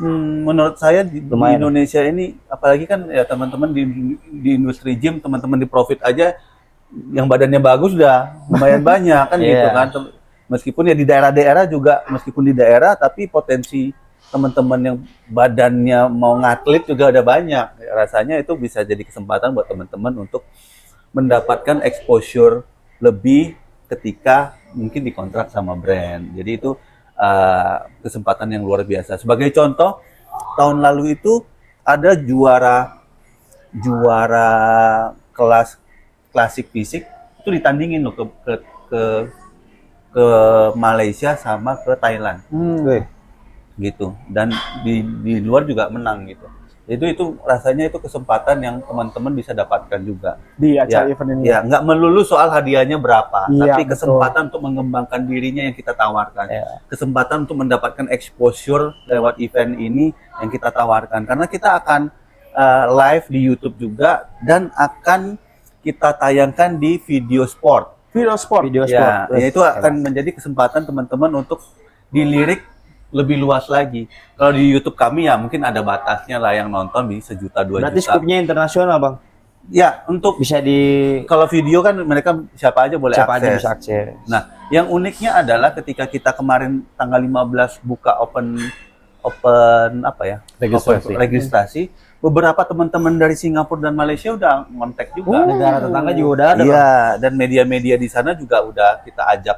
menurut saya di
Lumayan.
Indonesia ini, apalagi kan ya teman-teman di industri gym, teman-teman di Profit aja yang badannya bagus udah lumayan banyak kan gitu
Iya.
kan. Meskipun ya di daerah-daerah juga, meskipun di daerah tapi potensi teman-teman yang badannya mau ngatlet juga ada banyak. Rasanya itu bisa jadi kesempatan buat teman-teman untuk mendapatkan exposure lebih ketika mungkin dikontrak sama brand. Jadi itu kesempatan yang luar biasa. Sebagai contoh, tahun lalu itu ada juara kelas klasik fisik itu ditandingin loh ke Malaysia sama ke Thailand. Gitu. Dan di luar juga menang gitu. Itu rasanya itu kesempatan yang teman-teman bisa dapatkan juga
Di acara event ini.
Ya, nggak melulu soal hadiahnya berapa,
Iya,
tapi
betul.
kesempatan untuk mengembangkan dirinya yang kita tawarkan. Kesempatan untuk mendapatkan exposure lewat event ini yang kita tawarkan. Karena kita akan live di YouTube juga dan akan kita tayangkan di video sport.
Video sport.
Ya, itu akan menjadi kesempatan teman-teman untuk dilirik lebih luas lagi. Kalau di YouTube kami ya mungkin ada batasnya lah yang nonton di 1 juta 2
Berarti
juta.
skupnya internasional, Bang.
Ya, untuk
Bisa di
kalau video kan mereka siapa aja boleh
siapa aja
akses.
bisa akses.
Nah, yang uniknya adalah ketika kita kemarin tanggal 15 buka open apa ya?
Registrasi.
Registrasi, beberapa teman-teman dari Singapura dan Malaysia udah ngontek juga.
Negara tetangga juga udah ada. Bang.
Iya, dan media-media di sana juga udah kita ajak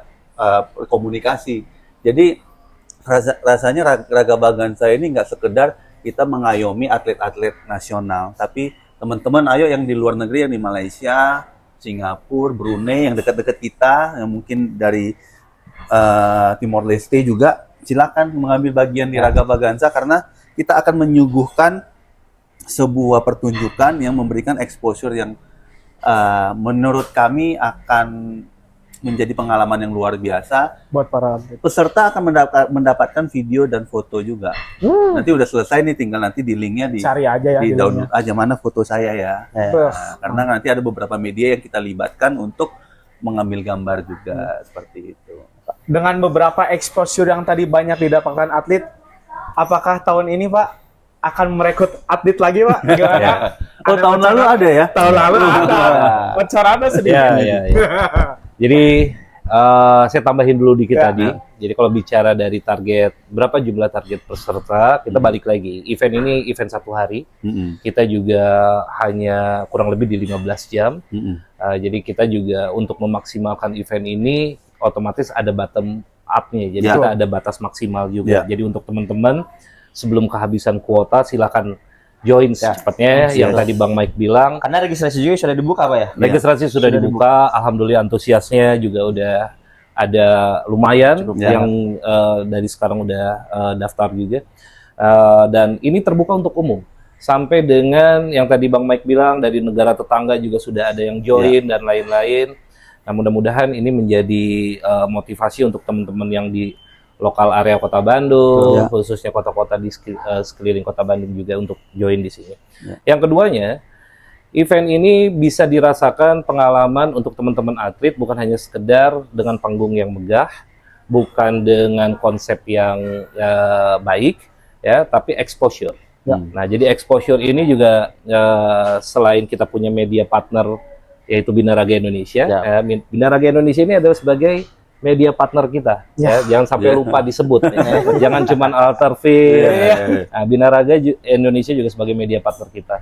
komunikasi. Jadi rasanya Raga Bagansa ini nggak sekedar kita mengayomi atlet-atlet nasional, tapi teman-teman ayo yang di luar negeri, yang di Malaysia, Singapura, Brunei, yang dekat-dekat kita, yang mungkin dari Timor Leste juga, silakan mengambil bagian di Raga Bagansa karena kita akan menyuguhkan sebuah pertunjukan yang memberikan exposure yang menurut kami akan menjadi pengalaman yang luar biasa.
Buat para atlet.
Peserta akan mendapatkan video dan foto juga. Nanti udah selesai nih, tinggal nanti di linknya
Cari aja ya.
di
di
download aja mana foto saya ya.
linknya.
Nah, karena nanti ada beberapa media yang kita libatkan untuk mengambil gambar juga seperti itu.
Dengan beberapa exposure yang tadi banyak didapatkan atlet, apakah tahun ini Pak akan merekrut atlet lagi Pak? Gimana?
Oh, tahun lalu ada ya?
Tahun lalu ada. Bocorannya sedikit.
Ya. Jadi saya tambahin dulu dikit tadi. Jadi kalau bicara dari target, berapa jumlah target peserta, kita balik lagi. Event ini event 1 hari. Kita juga hanya kurang lebih di 15 jam. Jadi kita juga untuk memaksimalkan event ini, otomatis ada bottom up-nya. Jadi kita ada batas maksimal juga. Jadi untuk teman-teman, sebelum kehabisan kuota, silakan join secepatnya. Yang tadi Bang Mike bilang,
Karena registrasi juga sudah dibuka, Pak ya?
registrasi sudah dibuka. Alhamdulillah antusiasnya juga udah ada lumayan yang dari sekarang udah daftar juga. Dan ini terbuka untuk umum. Sampai dengan yang tadi Bang Mike bilang, dari negara tetangga juga sudah ada yang join dan lain-lain. Nah, mudah-mudahan ini menjadi motivasi untuk teman-teman yang di lokal area Kota Bandung, khususnya kota-kota di sekeliling Kota Bandung juga untuk join di sini. Yang keduanya, event ini bisa dirasakan pengalaman untuk teman-teman atlet, bukan hanya sekedar dengan panggung yang megah, bukan dengan konsep yang baik, ya, tapi exposure. Nah, jadi exposure ini juga selain kita punya media partner yaitu Binaraga Indonesia, Binaraga Indonesia ini adalah sebagai media partner kita, ya, jangan sampai lupa disebut, ya. Jangan cuma Alterfit, nah, Binaraga Indonesia juga sebagai media partner kita.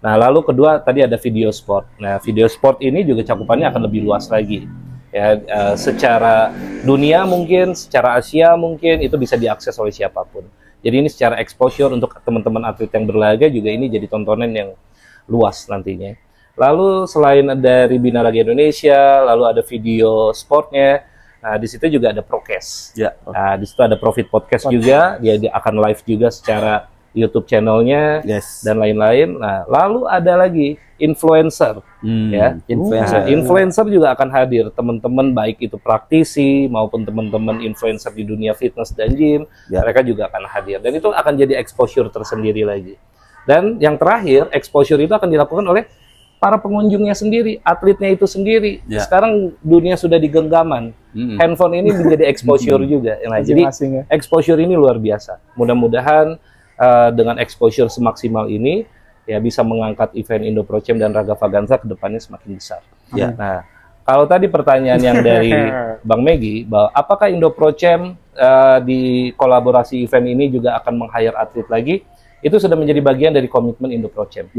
Nah, lalu kedua tadi ada video sport. Nah, video sport ini juga cakupannya akan lebih luas lagi, ya, secara dunia mungkin, secara Asia mungkin itu bisa diakses oleh siapapun. Jadi ini secara exposure untuk teman-teman atlet yang berlaga juga ini jadi tontonan yang luas nantinya. Lalu selain dari Binaraga Indonesia, lalu ada video sportnya. Nah, di situ juga ada Prokes. Nah, di situ ada Profit Podcast juga. Dia akan live juga secara YouTube channelnya dan lain-lain. Nah, lalu ada lagi influencer, ya. Influencer juga akan hadir. Teman-teman baik itu praktisi maupun teman-teman influencer di dunia fitness dan gym, mereka juga akan hadir. Dan itu akan jadi exposure tersendiri lagi. Dan yang terakhir, exposure itu akan dilakukan oleh para pengunjungnya sendiri, atletnya itu sendiri. Sekarang dunia sudah di genggaman. Handphone ini menjadi exposure juga. Nah, jadi exposure ini luar biasa. Mudah-mudahan dengan exposure semaksimal ini ya bisa mengangkat event Indo-Pro-Chem dan Raga Vagansa ke depannya semakin besar. Nah, kalau tadi pertanyaan yang dari Bang Megi, bahwa apakah Indo-Pro-Chem di kolaborasi event ini juga akan meng-hire atlet lagi? Itu sudah menjadi bagian dari komitmen Indo-Pro-Chem.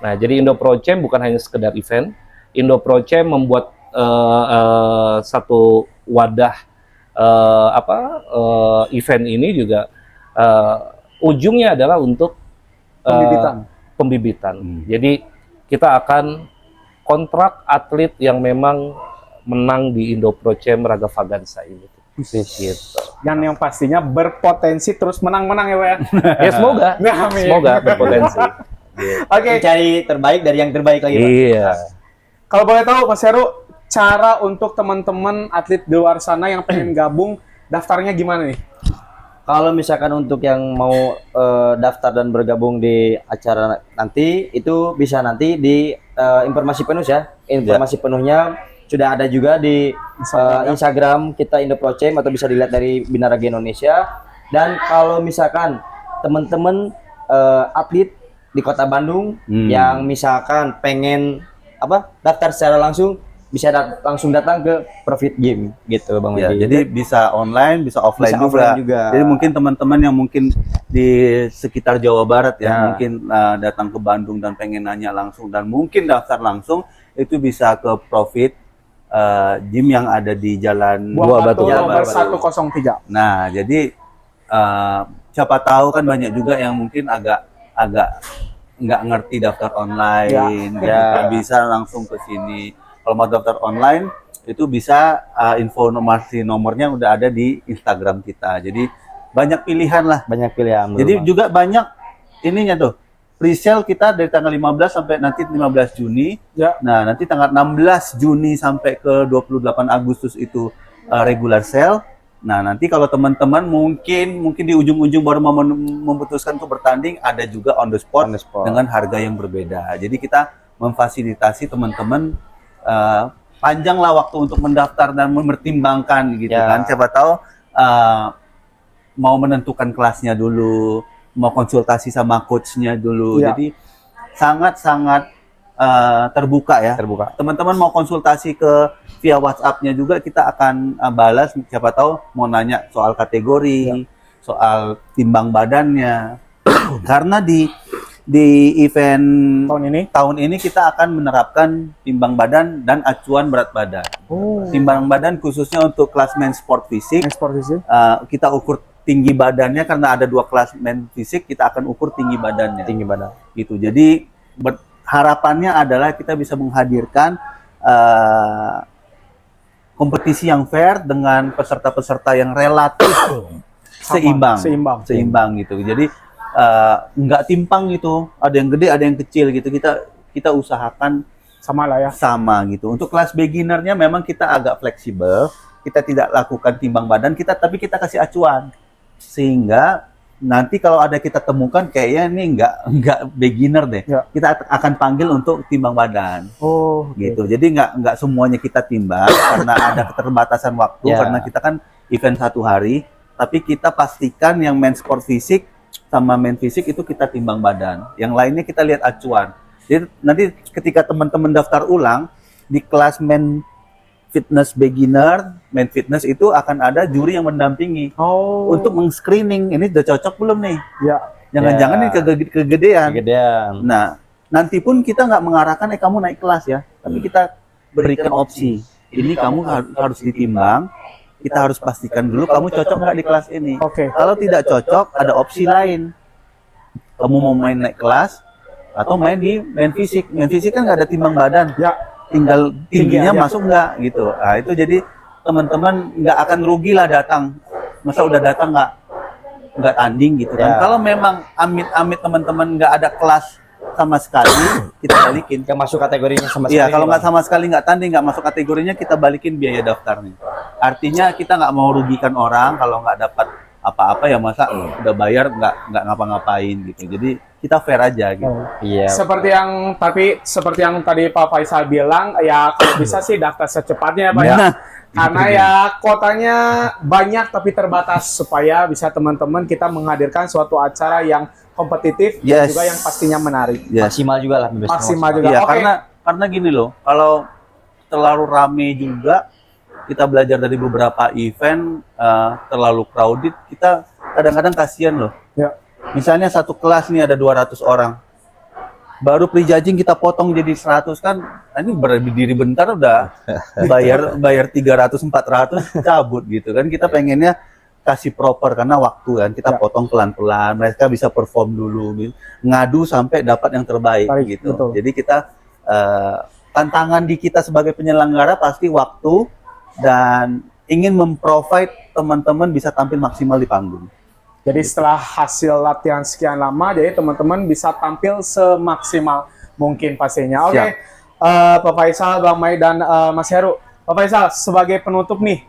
Nah, jadi Indo-Pro-Chem bukan hanya sekedar event. Indoproce membuat satu wadah event ini juga ujungnya adalah untuk pembibitan. Jadi kita akan kontrak atlet yang memang menang di Indoproce Raga Vagansa ini. Gitu.
Dan yang pastinya berpotensi terus menang-menang ya Pak ya.
Ya semoga,
Amin.
semoga berpotensi.
Oke.
Cari terbaik dari yang terbaik lagi, Pak.
Iya.
Kalau boleh tahu Mas Heru, cara untuk teman-teman atlet di luar sana yang pengen gabung, daftarnya gimana nih?
Kalau misalkan untuk yang mau daftar dan bergabung di acara nanti, itu bisa nanti di informasi penuh ya. Informasi penuhnya sudah ada juga di Instagram kita Indoproce atau bisa dilihat dari Binaraga Indonesia. Dan kalau misalkan teman-teman atlet di Kota Bandung yang misalkan pengen daftar secara langsung, bisa langsung datang ke Profit Game gitu Bang
Ya,
Widi.
jadi bisa online, bisa offline,
Bisa
juga.
offline juga.
Jadi mungkin teman-teman yang mungkin di sekitar Jawa Barat ya, mungkin datang ke Bandung dan pengen nanya langsung dan mungkin daftar langsung, itu bisa ke Profit Gym yang ada di Jalan
Buah Batu
Jalan
nomor
Batu.
103.
Nah, jadi siapa tahu kan banyak juga yang mungkin agak nggak ngerti daftar online, ya bisa langsung ke sini. Kalau mau daftar online itu bisa informasi nomornya udah ada di Instagram kita. Jadi banyak pilihan lah.
Banyak pilihan.
Jadi juga banyak ininya tuh. Pre-sale kita dari tanggal 15 sampai nanti 15 Juni.
Ya.
Nah, nanti tanggal 16 Juni sampai ke 28 Agustus itu regular sale. Nah, nanti kalau teman-teman mungkin di ujung-ujung baru mau memutuskan untuk bertanding, ada juga on the spot dengan harga yang berbeda. Jadi kita memfasilitasi teman-teman panjanglah waktu untuk mendaftar dan mempertimbangkan gitu kan. Siapa tahu mau menentukan kelasnya dulu, mau konsultasi sama coachnya dulu. Jadi sangat-sangat terbuka ya. Terbuka. Teman-teman mau konsultasi via WhatsApp-nya juga kita akan balas. Siapa tahu mau nanya soal kategori, soal timbang badannya. Karena di event tahun ini kita akan menerapkan timbang badan dan acuan berat badan. Timbang badan khususnya untuk kelas men sport fisik. Kita ukur tinggi badannya karena ada 2 kelas men fisik, kita akan ukur tinggi badannya. Tinggi badan. Gitu. Jadi harapannya adalah kita bisa menghadirkan kompetisi yang fair dengan peserta-peserta yang relatif seimbang gitu. Jadi nggak timpang gitu, ada yang gede ada yang kecil gitu, kita usahakan
sama lah ya,
sama gitu. Untuk kelas beginnernya memang kita agak fleksibel, kita tidak lakukan timbang badan tapi kita kasih acuan sehingga nanti kalau ada kita temukan kayaknya ini nggak beginner deh, kita akan panggil untuk timbang badan. Gitu. Jadi nggak semuanya kita timbang karena ada keterbatasan waktu karena kita kan event 1 hari, tapi kita pastikan yang main sport fisik sama main fisik itu kita timbang badan. Yang lainnya kita lihat acuan. Jadi nanti ketika teman-teman daftar ulang di kelas main fitness beginner, main fitness itu akan ada juri yang mendampingi untuk meng-screening ini udah cocok belum nih. Jangan-jangan ini kegedean. Nah, nanti pun kita nggak mengarahkan kamu naik kelas ya, tapi kita berikan opsi. Ini kamu harus ditimbang. Kita harus pastikan dulu kamu cocok nggak di kelas ini. Kalau tidak cocok, ada opsi lain. Kamu mau main naik kelas atau main di main fisik. Main fisik kan nggak ada timbang badan. Tinggal tingginya masuk nggak gitu. Nah itu jadi teman-teman nggak akan rugi lah datang. Masa udah datang nggak tanding gitu kan. Kalau memang amit-amit teman-teman nggak ada kelas sama sekali, kita balikin.
Nggak masuk kategorinya sama sekali.
Iya, kalau nggak sama sekali nggak tanding, nggak masuk kategorinya, kita balikin biaya daftarnya. Artinya kita nggak mau rugikan orang kalau nggak dapat apa-apa ya, masa udah bayar nggak ngapa-ngapain gitu. Jadi kita fair aja gitu.
Seperti yang tadi Pak Faisal bilang, ya kalau bisa sih daftar secepatnya ya Pak ya. Karena ya kotanya banyak tapi terbatas, supaya bisa teman-teman kita menghadirkan suatu acara yang kompetitif dan juga yang pastinya menarik.
Maksimal juga lah.
Maksimal juga.
Ya, karena gini loh, kalau terlalu rame juga, kita belajar dari beberapa event terlalu crowded, kita kadang-kadang kasihan loh. Misalnya satu kelas nih ada 200 orang.
baru prejudging kita potong jadi 100 kan, ini berdiri bentar udah bayar 300 400 cabut gitu kan. Kita pengennya kasih proper karena waktu kan, kita potong pelan-pelan, mereka bisa perform dulu gitu. Ngadu sampai dapat yang terbaik gitu.
Betul.
Jadi kita tantangan di kita sebagai penyelenggara pasti waktu dan ingin memprovide teman-teman bisa tampil maksimal di panggung.
Jadi setelah hasil latihan sekian lama, jadi teman-teman bisa tampil semaksimal mungkin pastinya. Oke, Pak Faisal, Bang Mai, dan Mas Heru. Pak Faisal, sebagai penutup nih,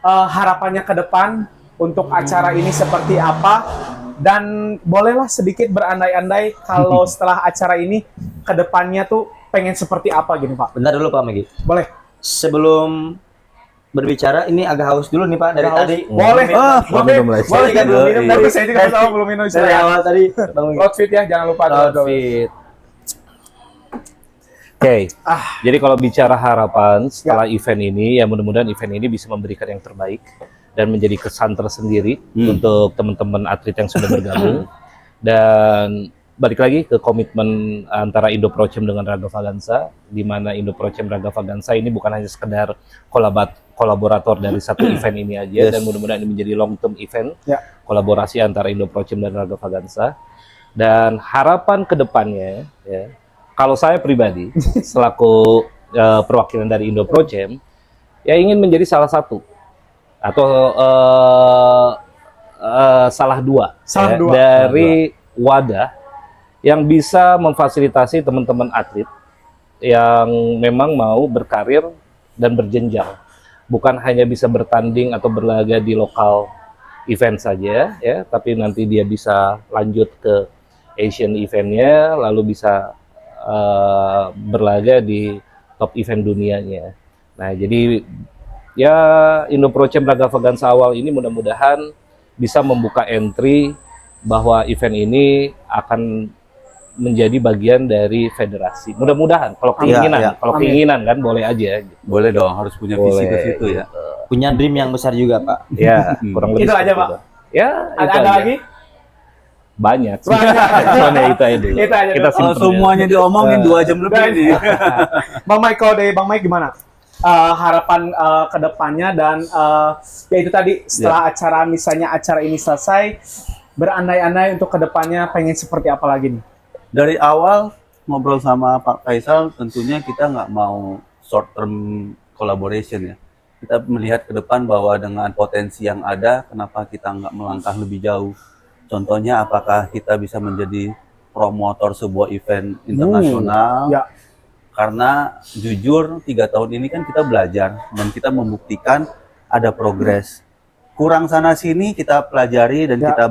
harapannya ke depan untuk acara ini seperti apa? Dan bolehlah sedikit berandai-andai kalau setelah acara ini ke depannya tuh pengen seperti apa gini Pak?
Bentar dulu Pak Megi.
Boleh?
Sebelum berbicara, ini agak haus dulu nih Pak dari tadi.
Boleh. Boleh. Boleh kan belum minum tadi, saya juga sama belum minum.
Dari awal tadi Bang Megi.
Outfit ya, jangan lupa.
Outfit.
Oke. Jadi kalau bicara harapan setelah event ini, ya mudah-mudahan event ini bisa memberikan yang terbaik dan menjadi kesan tersendiri untuk teman-teman atlet yang sudah bergabung. Dan balik lagi ke komitmen antara Indo Procem dengan Raga Fagansa, di mana Indo Procem Raga Fagansa ini bukan hanya sekedar kolaborator dari satu event ini aja, dan mudah-mudahan ini menjadi long term event kolaborasi antara Indo Procem dan Raga Fagansa. Dan harapan kedepannya, ya, kalau saya pribadi selaku perwakilan dari Indo Procem, ya ingin menjadi salah satu atau salah dua dari wadah yang bisa memfasilitasi teman-teman atlet yang memang mau berkarir dan berjenjang, bukan hanya bisa bertanding atau berlaga di lokal event saja, ya, tapi nanti dia bisa lanjut ke Asian eventnya, lalu bisa berlaga di top event dunianya. Nah, jadi ya Indo Procem Raga Fagansa awal ini mudah-mudahan bisa membuka entry bahwa event ini akan menjadi bagian dari federasi. Mudah-mudahan kalau keinginan, kalau keinginan kan boleh aja. Gitu.
Boleh dong, harus punya visi ke situ ya.
Punya dream yang besar juga Pak.
Ya, kurang lebih
Itu aja Pak.
Ya,
ada lagi?
Banyak. Soalnya itu aja dulu.
Itu aja
Kita
dulu.
Kalau semuanya diomongin 2 jam lebih nih.
Bang Mike, kalau dari Bang Mike gimana? Harapan ke depannya dan ya itu tadi setelah acara, misalnya acara ini selesai, berandai-andai untuk ke depannya pengen seperti apa lagi nih?
Dari awal ngobrol sama Pak Faisal, tentunya kita nggak mau short term collaboration ya. Kita melihat ke depan bahwa dengan potensi yang ada, kenapa kita nggak melangkah lebih jauh? Contohnya, apakah kita bisa menjadi promotor sebuah event internasional? Karena jujur 3 tahun ini kan kita belajar dan kita membuktikan ada progres. Kurang sana sini kita pelajari dan kita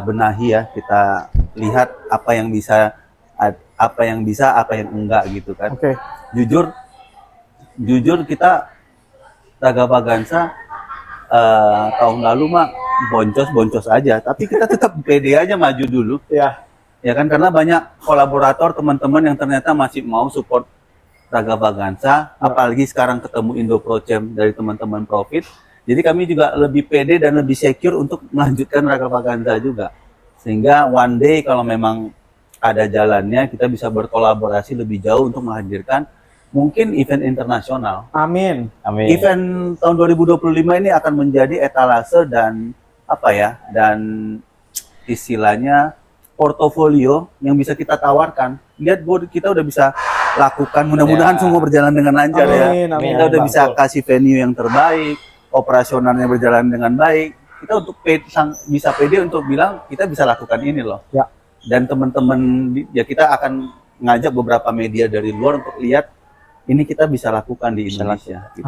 benahi ya, kita lihat apa yang bisa, apa yang enggak gitu kan. Jujur kita Raga Fagansa tahun lalu mah boncos aja, tapi kita tetap pede aja maju dulu. Ya kan, karena banyak kolaborator teman-teman yang ternyata masih mau support Raga Fagansa, apalagi sekarang ketemu Indo Procem dari teman-teman Profit. Jadi kami juga lebih pede dan lebih secure untuk melanjutkan Raga Fagansa juga. Sehingga one day kalau memang ada jalannya, kita bisa berkolaborasi lebih jauh untuk menghadirkan mungkin event internasional.
Amin.
Event tahun 2025 ini akan menjadi etalase dan dan istilahnya portofolio yang bisa kita tawarkan. Lihat kita udah bisa lakukan, mudah-mudahan semua berjalan dengan lancar ya. Kita udah bisa kasih venue yang terbaik, operasionalnya berjalan dengan baik. Kita untuk bisa pede untuk bilang kita bisa lakukan ini loh. Dan teman-teman ya, kita akan ngajak beberapa media dari luar untuk lihat ini kita bisa lakukan di Indonesia. Gitu.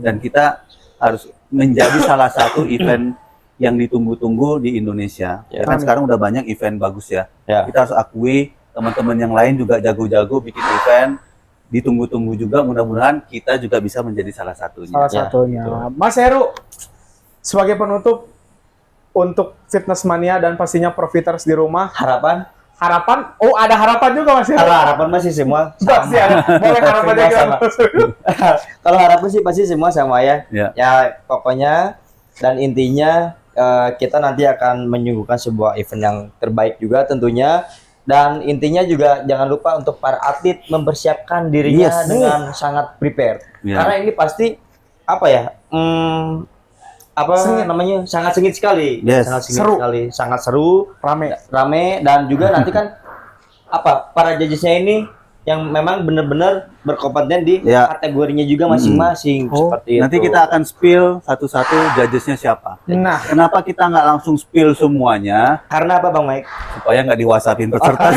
Dan kita harus menjadi salah satu event yang ditunggu-tunggu di Indonesia. Ya kan sekarang udah banyak event bagus ya. Kita harus akui teman-teman yang lain juga jago-jago bikin event, ditunggu-tunggu juga, mudah-mudahan kita juga bisa menjadi salah satunya.
Mas Heru, sebagai penutup untuk Fitness Mania dan pastinya Profiters di rumah, harapan? Oh, ada harapan juga Mas Heru?
Harapan masih semua
pasti ada. Boleh harapannya sama.
Kalau harapan sih pasti semua sama ya. Ya pokoknya dan intinya kita nanti akan menyuguhkan sebuah event yang terbaik juga tentunya. Dan intinya juga jangan lupa untuk para atlet mempersiapkan dirinya
Yes.
dengan sangat prepare.
Ya.
Karena ini pasti apa ya? Namanya sangat sengit sekali.
Yes.
Sangat sengit
Seru.
sekali, sangat seru,
Rame.
dan juga nanti kan para judgesnya ini yang memang benar-benar berkompeten di
Ya.
kategorinya juga masing-masing seperti
Nanti
itu.
kita akan spill satu-satu judgesnya siapa.
Nah,
Kenapa kita nggak langsung spill semuanya
Karena apa Bang Mike?
supaya nggak diwasapin peserta?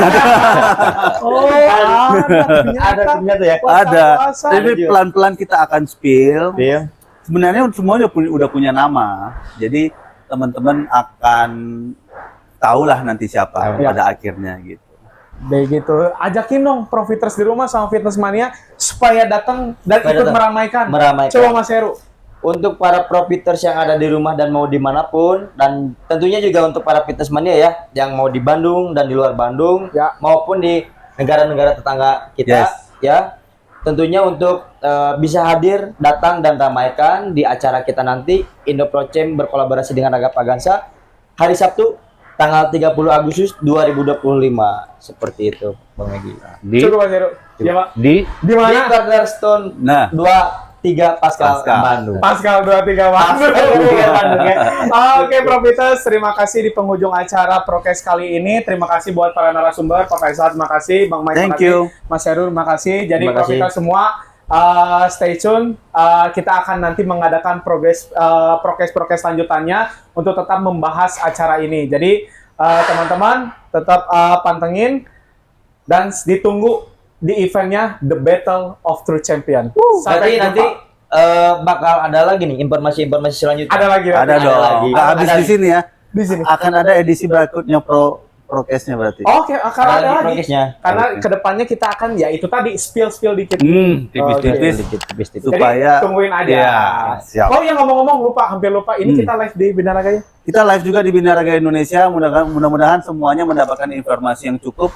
Ada ternyata ya.
Ada.
Puasa.
Jadi pelan-pelan kita akan spill.
Iya.
Sebenarnya semuanya udah punya nama. Jadi teman-teman akan tahulah nanti siapa
Ya.
pada akhirnya gitu.
begitu. Ajakin dong Profiters di rumah sama Fitness Mania supaya datang dan
Supaya
ikut
datang.
meramaikan.
Meramaikan.
Coba Mas Heru.
Untuk para profiters yang ada di rumah dan mau dimanapun, dan tentunya juga untuk para fitness mania ya, yang mau di Bandung dan di luar Bandung,
Ya.
maupun di negara-negara tetangga kita,
Yes.
ya, tentunya untuk bisa hadir, datang dan ramaikan di acara kita nanti, Indoprocem berkolaborasi dengan Raga Fagansa, hari Sabtu, tanggal 30 Agustus 2025, seperti itu, Bang Megi.
Di
Coba Mas Heru. Ya, Pak.
di
Di
Di
mana?
Cornerstone
Nah.
23 Pascal
Pascal.
Bandung.
Pascal 23 Bandung.
Pascal 23 Bandung ya.
Oke, Profiters, terima kasih di penghujung acara Prokes kali ini. Terima kasih buat para narasumber, Pak Faisal, terima kasih, Bang Mike,
Thank
terima
you.
kasih, Mas Heru, terima kasih. Jadi
Terima kasih.
Profiters semua, stay tune. Kita akan nanti mengadakan prokes lanjutannya untuk tetap membahas acara ini. Jadi teman-teman tetap pantengin dan ditunggu di eventnya The Battle of True Champion.
Berarti
jumpa.
nanti bakal ada lagi nih informasi-informasi selanjutnya.
Ada lagi.
Ada dong.
lagi.
Nggak habis
Ada
di sini ya.
Di sini.
Akan ada edisi berikutnya prokesnya berarti.
Oke, akan
Ada
ada
lagi
lagi.
prokesnya.
Karena kedepannya kita akan ya itu tadi spill dikit.
Tipis-tipis.
Tipis-tipis.
Jadi
Supaya
tungguin aja.
Ya, siap.
Oh ya ngomong-ngomong hampir lupa. Ini kita live di Binaraga ya.
Kita live juga di Binaraga Indonesia. Mudah-mudahan semuanya mendapatkan informasi yang cukup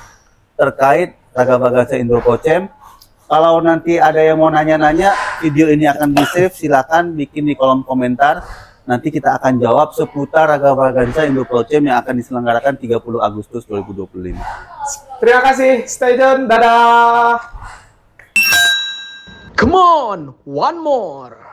terkait Raga Fagansa Indoprocem. Kalau nanti ada yang mau nanya-nanya, video ini akan di-save, silakan bikin di kolom komentar. Nanti kita akan jawab seputar Raga Fagansa Indoprocem yang akan diselenggarakan 30 Agustus 2025.
Terima kasih. Stay tune. Dadah. Come on, one more.